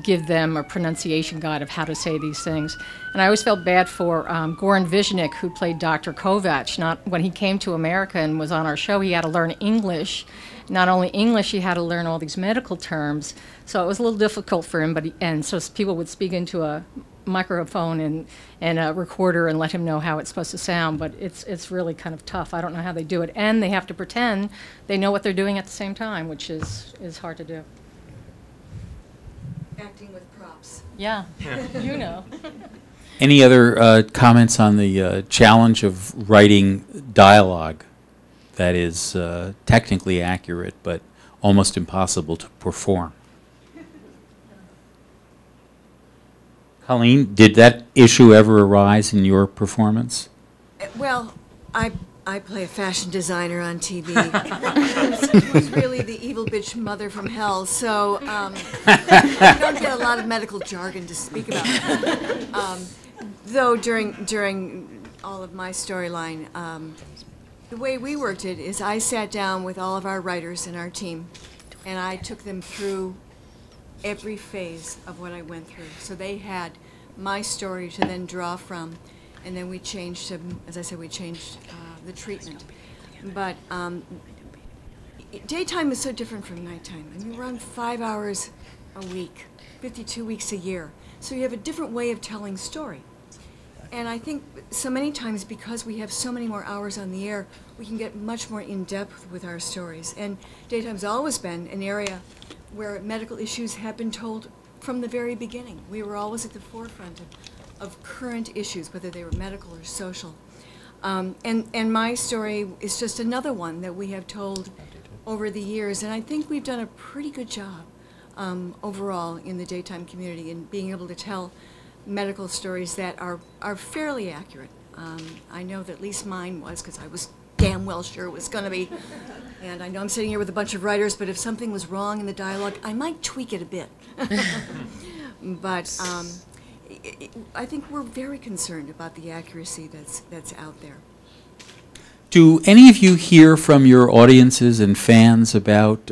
S18: give them a pronunciation guide of how to say these things. And I always felt bad for Goran Viznik, who played Dr. Kovac. When he came to America and was on our show, he had to learn English. Not only English, he had to learn all these medical terms. So it was a little difficult for him, and so people would speak into a microphone and a recorder and let him know how it's supposed to sound, but it's really kind of tough. I don't know how they do it. And they have to pretend they know what they're doing at the same time, which is hard to do.
S6: Acting with props.
S18: Yeah, you know.
S2: Any other comments on the challenge of writing dialogue that is technically accurate but almost impossible to perform? Colleen, did that issue ever arise in your performance?
S6: Well, I play a fashion designer on TV. Who's really the evil bitch mother from hell, so I don't get a lot of medical jargon to speak about. Though during all of my storyline, the way we worked it is I sat down with all of our writers and our team, and I took them through every phase of what I went through. So they had my story to then draw from, and then we changed, as I said, we changed the treatment. But daytime is so different from nighttime. I mean, we're on 5 hours a week, 52 weeks a year. So you have a different way of telling story. And I think so many times, because we have so many more hours on the air, we can get much more in-depth with our stories. And daytime's always been an area where medical issues have been told from the very beginning. We were always at the forefront of current issues, whether they were medical or social. And my story is just another one that we have told over the years, and I think we've done a pretty good job overall in the daytime community in being able to tell medical stories that are fairly accurate. I know that at least mine was, because I was damn well sure it was going to be. And I know I'm sitting here with a bunch of writers, but if something was wrong in the dialogue, I might tweak it a bit. But I think we're very concerned about the accuracy that's out there.
S2: Do any of you hear from your audiences and fans about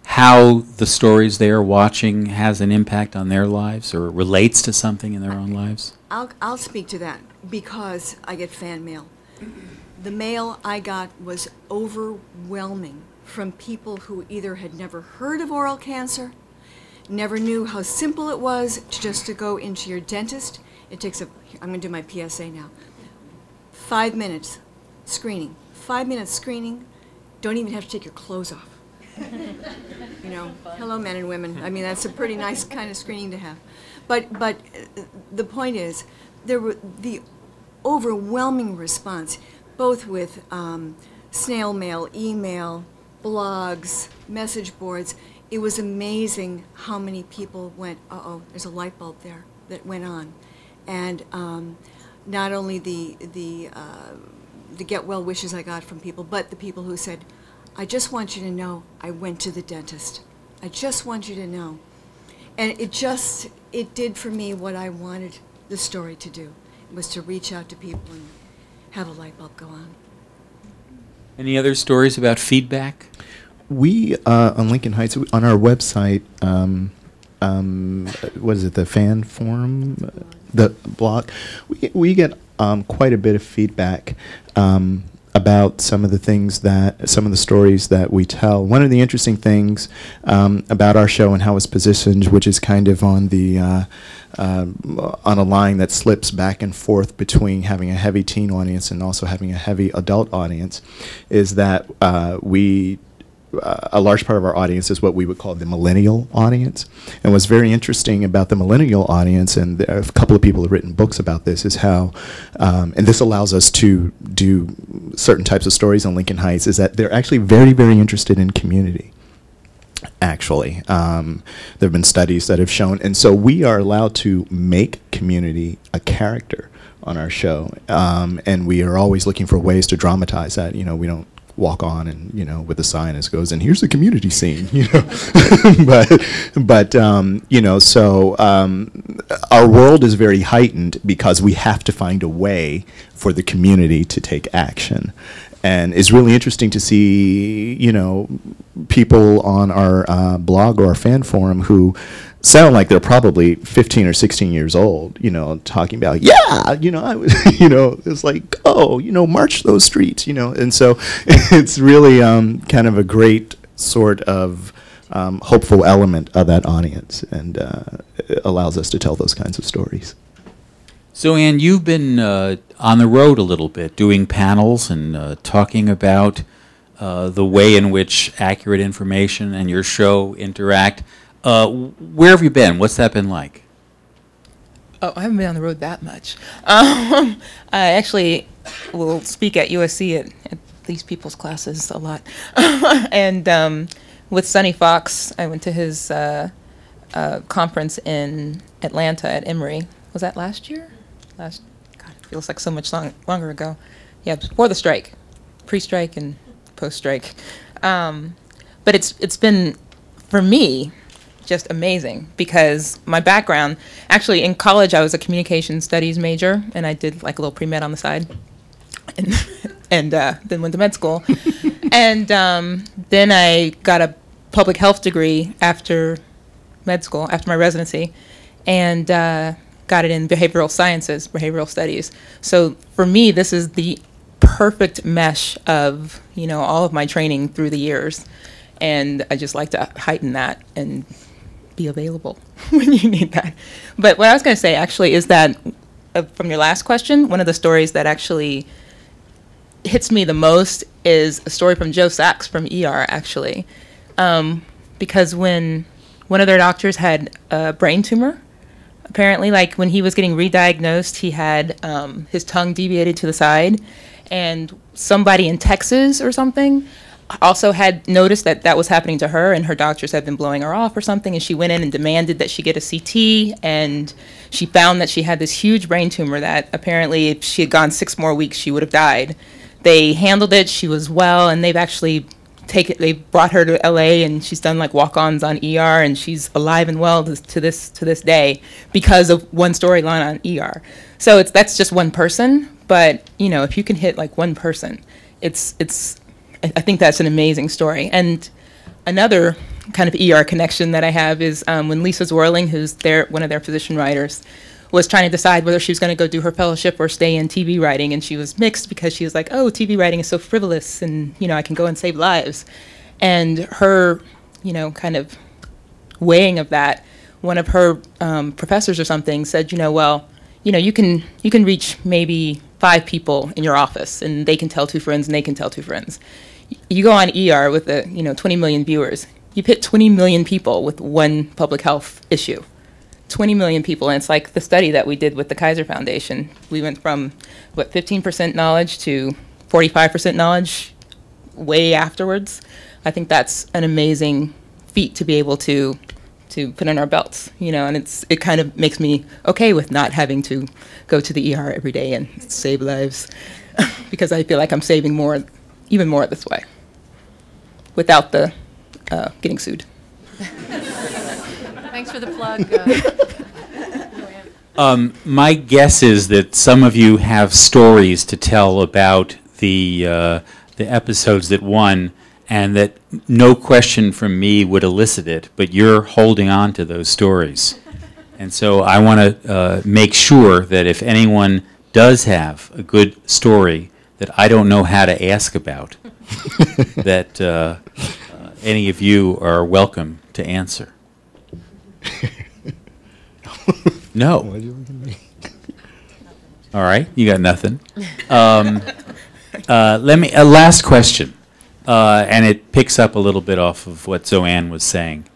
S2: how the stories they are watching has an impact on their lives or relates to something in their own lives?
S6: I'll speak to that because I get fan mail. The mail I got was overwhelming from people who either had never heard of oral cancer, never knew how simple it was just to go into your dentist. It takes I'm going to do my PSA now. 5 minutes screening. 5 minutes screening. Don't even have to take your clothes off. You know, hello men and women. I mean, that's a pretty nice kind of screening to have. But the point is, there were the overwhelming response, both with snail mail, email, blogs, message boards. It was amazing how many people went, uh-oh, there's a light bulb there that went on. And not only the get well wishes I got from people, but the people who said, I just want you to know I went to the dentist. I just want you to know. And it did for me what I wanted the story to do. It was to reach out to people and have a light bulb go on.
S2: Any other stories about feedback?
S8: We, on Lincoln Heights, on our website, what is it, the fan forum, the blog, we get quite a bit of feedback about some of the stories that we tell. One of the interesting things about our show and how it's positioned, which is kind of on a line that slips back and forth between having a heavy teen audience and also having a heavy adult audience, is that a large part of our audience is what we would call the millennial audience. And what's very interesting about the millennial audience, and a couple of people have written books about this, is how, and this allows us to do certain types of stories on Lincoln Heights, is that they're actually very, very interested in community. actually. There have been studies that have shown, and so we are allowed to make community a character on our show, and we are always looking for ways to dramatize that. You know, we don't walk on and, you know, with a sign as goes, and here's the community scene, you know. but you know, so our world is very heightened because we have to find a way for the community to take action. And it's really interesting to see, you know, people on our blog or our fan forum who sound like they're probably 15 or 16 years old, you know, talking about, yeah, you know, I was, you know, it's like, oh, you know, march those streets, you know. And so it's really kind of a great sort of hopeful element of that audience, and it allows us to tell those kinds of stories.
S2: So, Ann, you've been on the road a little bit, doing panels and talking about the way in which accurate information and your show interact. Where have you been? What's that been like?
S20: Oh, I haven't been on the road that much. I actually will speak at USC at these people's classes a lot. And with Sonny Fox, I went to his conference in Atlanta at Emory. Was that last year? God, it feels like so much longer ago. Yeah, before the strike, pre-strike and post-strike. But it's been, for me, just amazing, because my background, actually in college I was a communication studies major, and I did like a little pre-med on the side, and then went to med school. And then I got a public health degree after med school, after my residency, and got it in behavioral sciences, behavioral studies. So for me, this is the perfect mesh of, you know, all of my training through the years, and I just like to heighten that and be available when you need that. But what I was going to say actually is that from your last question, one of the stories that actually hits me the most is a story from Joe Sachs from ER, actually, because when one of their doctors had a brain tumor, apparently, like when he was getting re-diagnosed, he had his tongue deviated to the side, and somebody in Texas or something also had noticed that that was happening to her, and her doctors had been blowing her off or something, and she went in and demanded that she get a CT, and she found that she had this huge brain tumor that apparently if she had gone 6 more weeks, she would have died. They handled it, she was well, and they've actually they brought her to LA, and she's done like walk-ons on ER, and she's alive and well to this day because of one storyline on ER. So that's just one person, but you know, if you can hit like one person, I think that's an amazing story. And another kind of ER connection that I have is when Lisa Zwerling, who's one of their physician writers, was trying to decide whether she was going to go do her fellowship or stay in TV writing, and she was mixed because she was like, oh, TV writing is so frivolous, and you know, I can go and save lives. And her, you know, kind of weighing of that, one of her professors or something said, you know, well, you know, you can reach maybe 5 people in your office, and they can tell 2 friends, and they can tell 2 friends. You go on ER with 20 million viewers. You've hit 20 million people with one public health issue. 20 million people, and it's like the study that we did with the Kaiser Foundation. We went from, 15% knowledge to 45% knowledge way afterwards. I think that's an amazing feat to be able to put in our belts, you know, and it kind of makes me okay with not having to go to the ER every day and save lives, because I feel like I'm saving more, even more this way, without the getting sued.
S18: Thanks for the plug.
S2: My guess is that some of you have stories to tell about the episodes that won, and that no question from me would elicit it, but you're holding on to those stories. And so I want to make sure that if anyone does have a good story that I don't know how to ask about, that any of you are welcome to answer. No. All right, you got nothing. Let me a last question, and it picks up a little bit off of what Zoanne was saying.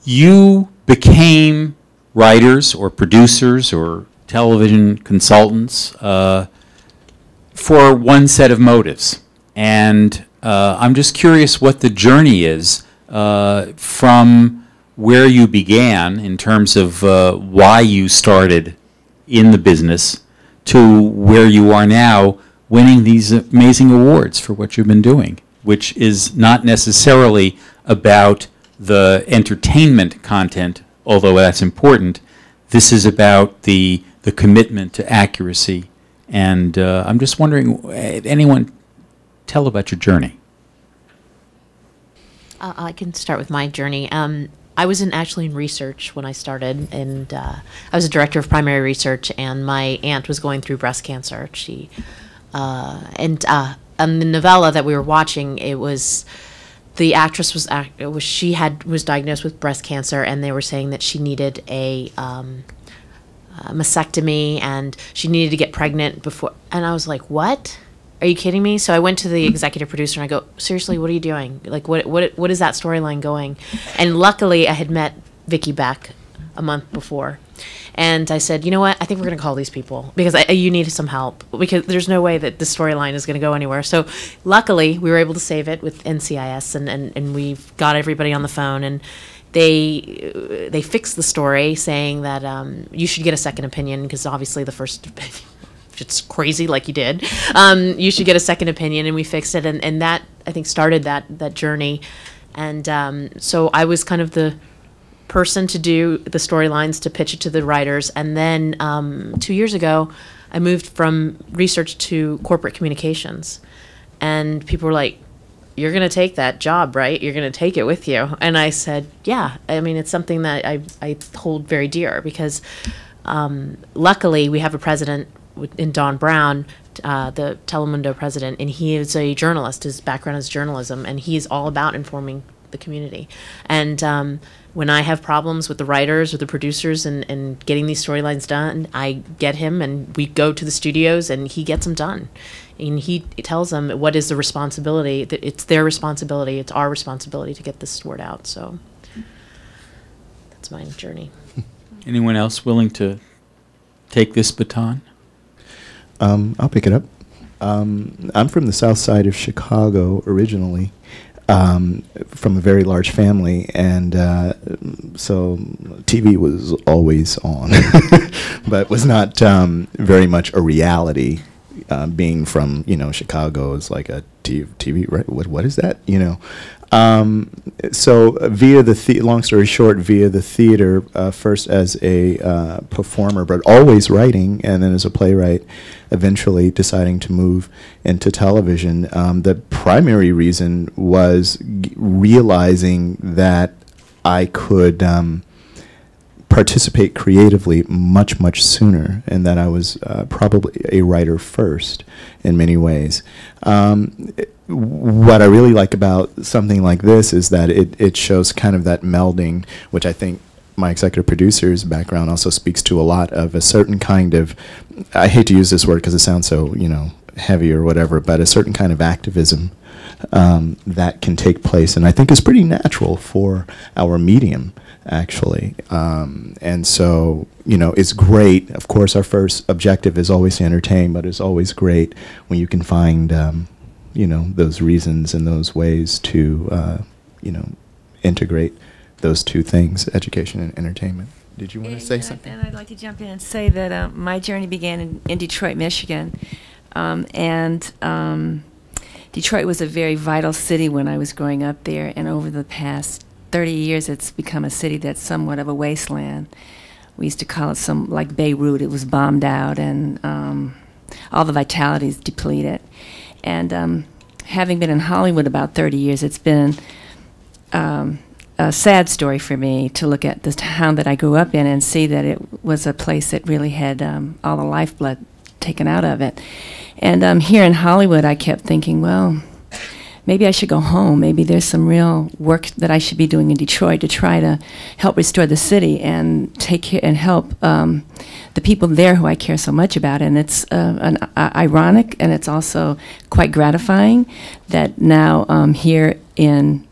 S2: You became writers or producers or television consultants for one set of motives, and I'm just curious what the journey is from where you began in terms of why you started in the business to where you are now, winning these amazing awards for what you've been doing, which is not necessarily about the entertainment content, although that's important. This is about the commitment to accuracy. And I'm just wondering, anyone tell about your journey?
S7: I can start with my journey. I was actually in research when I started, and I was a director of primary research, and my aunt was going through breast cancer. She on the novella that we were watching, it was the actress was diagnosed with breast cancer, and they were saying that she needed a mastectomy and she needed to get pregnant before. And I was like, "What? Are you kidding me?" So I went to the executive producer and I go, "Seriously, what are you doing? Like, what is that storyline going?" And luckily, I had met Vicki Beck a month before. And I said, "You know what? I think we're going to call these people because you need some help, because there's no way that the storyline is going to go anywhere." So luckily, we were able to save it with NCIS, and we've got everybody on the phone, and they fixed the story, saying that you should get a second opinion, because obviously the first opinion, if it's crazy like you did, you should get a second opinion, and we fixed it, and that, I think, started that journey. And so I was kind of the person to do the storylines, to pitch it to the writers. And then 2 years ago, I moved from research to corporate communications. And people were like, "You're going to take that job, right? You're going to take it with you." And I said, "Yeah." I mean, it's something that I hold very dear, because luckily we have a president in Don Brown, the Telemundo president, and he is a journalist. His background is journalism, and he is all about informing the community. And when I have problems with the writers or the producers and getting these storylines done, I get him, and we go to the studios, and he gets them done. And he tells them what is the responsibility, that it's their responsibility, it's our responsibility to get this word out. So that's my journey.
S2: Anyone else willing to take this baton?
S8: I'll pick it up. I'm from the south side of Chicago originally, from a very large family, and so TV was always on, but was not very much a reality. Being from, Chicago is like a TV, right? What is that? So via long story short, via the theater, first as a performer, but always writing, and then as a playwright, eventually deciding to move into television. The primary reason was realizing that I could participate creatively much, much sooner, and that I was probably a writer first in many ways. What I really like about something like this is that it shows kind of that melding, which I think my executive producer's background also speaks to a lot of a certain kind of, I hate to use this word because it sounds so, heavy or whatever, but a certain kind of activism that can take place, and I think is pretty natural for our medium, actually. And so, it's great. Of course, our first objective is always to entertain, but it's always great when you can find, those reasons and those ways to, integrate those two things, education and entertainment. Did you want to say something?
S9: And I'd like to jump in and say that my journey began in Detroit, Michigan. Detroit was a very vital city when I was growing up there, and over the past 30 years it's become a city that's somewhat of a wasteland. We used to call it like Beirut. It was bombed out, and all the vitality is depleted. And having been in Hollywood about 30 years, it's been a sad story for me to look at the town that I grew up in and see that it was a place that really had all the lifeblood taken out of it. And here in Hollywood, I kept thinking, well, maybe I should go home. Maybe there's some real work that I should be doing in Detroit to try to help restore the city and take care and help the people there who I care so much about. And it's ironic, and it's also quite gratifying that now here in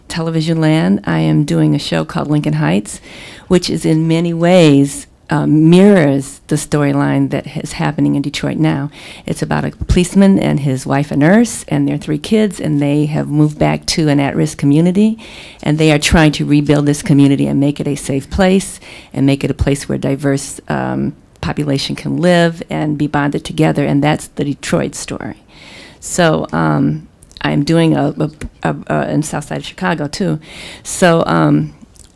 S9: television land, I am doing a show called Lincoln Heights, which is in many ways mirrors the storyline that is happening in Detroit now. It's about a policeman and his wife, a nurse, and their 3 kids, and they have moved back to an at-risk community, and they are trying to rebuild this community and make it a safe place, and make it a place where diverse population can live and be bonded together, and that's the Detroit story. So I'm doing in South Side of Chicago too. So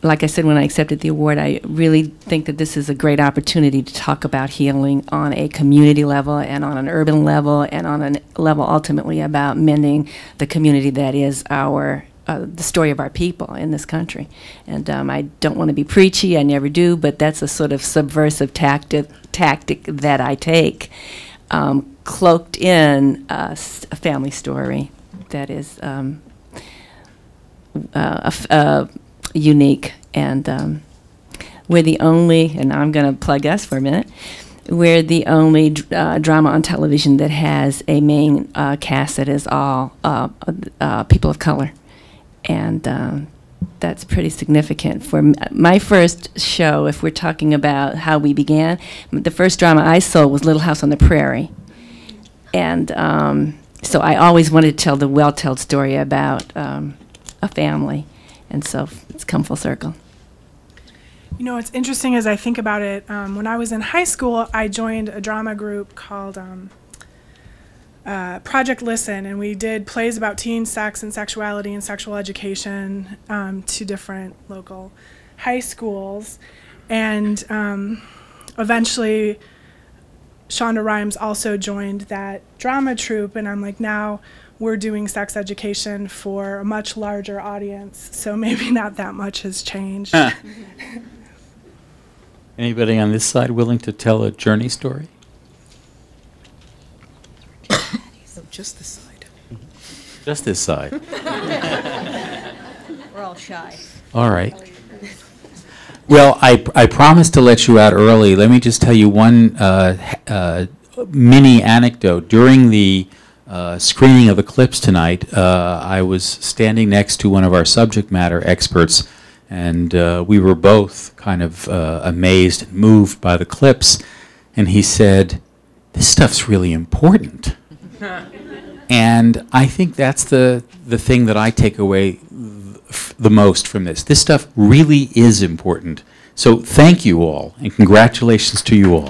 S9: like I said, when I accepted the award, I really think that this is a great opportunity to talk about healing on a community level and on an urban level and on a level ultimately about mending the community that is the story of our people in this country. And I don't want to be preachy, I never do, but that's a sort of subversive tactic that I take, cloaked in a family story that is unique, and we're the only, and I'm going to plug us for a minute, we're the only drama on television that has a main cast that is all people of color, and that's pretty significant. For my first show, if we're talking about how we began, the first drama I sold was Little House on the Prairie, and so I always wanted to tell the well-told story about a family. And so it's come full circle.
S13: You know, what's interesting as I think about it, when I was in high school, I joined a drama group called Project Listen, and we did plays about teen sex and sexuality and sexual education to different local high schools. And eventually, Shonda Rhimes also joined that drama troupe, and I'm like, now we're doing sex education for a much larger audience, so maybe not that much has changed.
S2: Anybody on this side willing to tell a journey story?
S21: So just this side.
S2: Just this side.
S14: We're all shy.
S2: All right. Well, I promised to let you out early. Let me just tell you one mini anecdote. During the screening of Eclipse tonight, I was standing next to one of our subject matter experts, and we were both kind of amazed and moved by the clips, and he said, "This stuff's really important." And I think that's the thing that I take away the most from this. This stuff really is important. So thank you all, and congratulations to you all.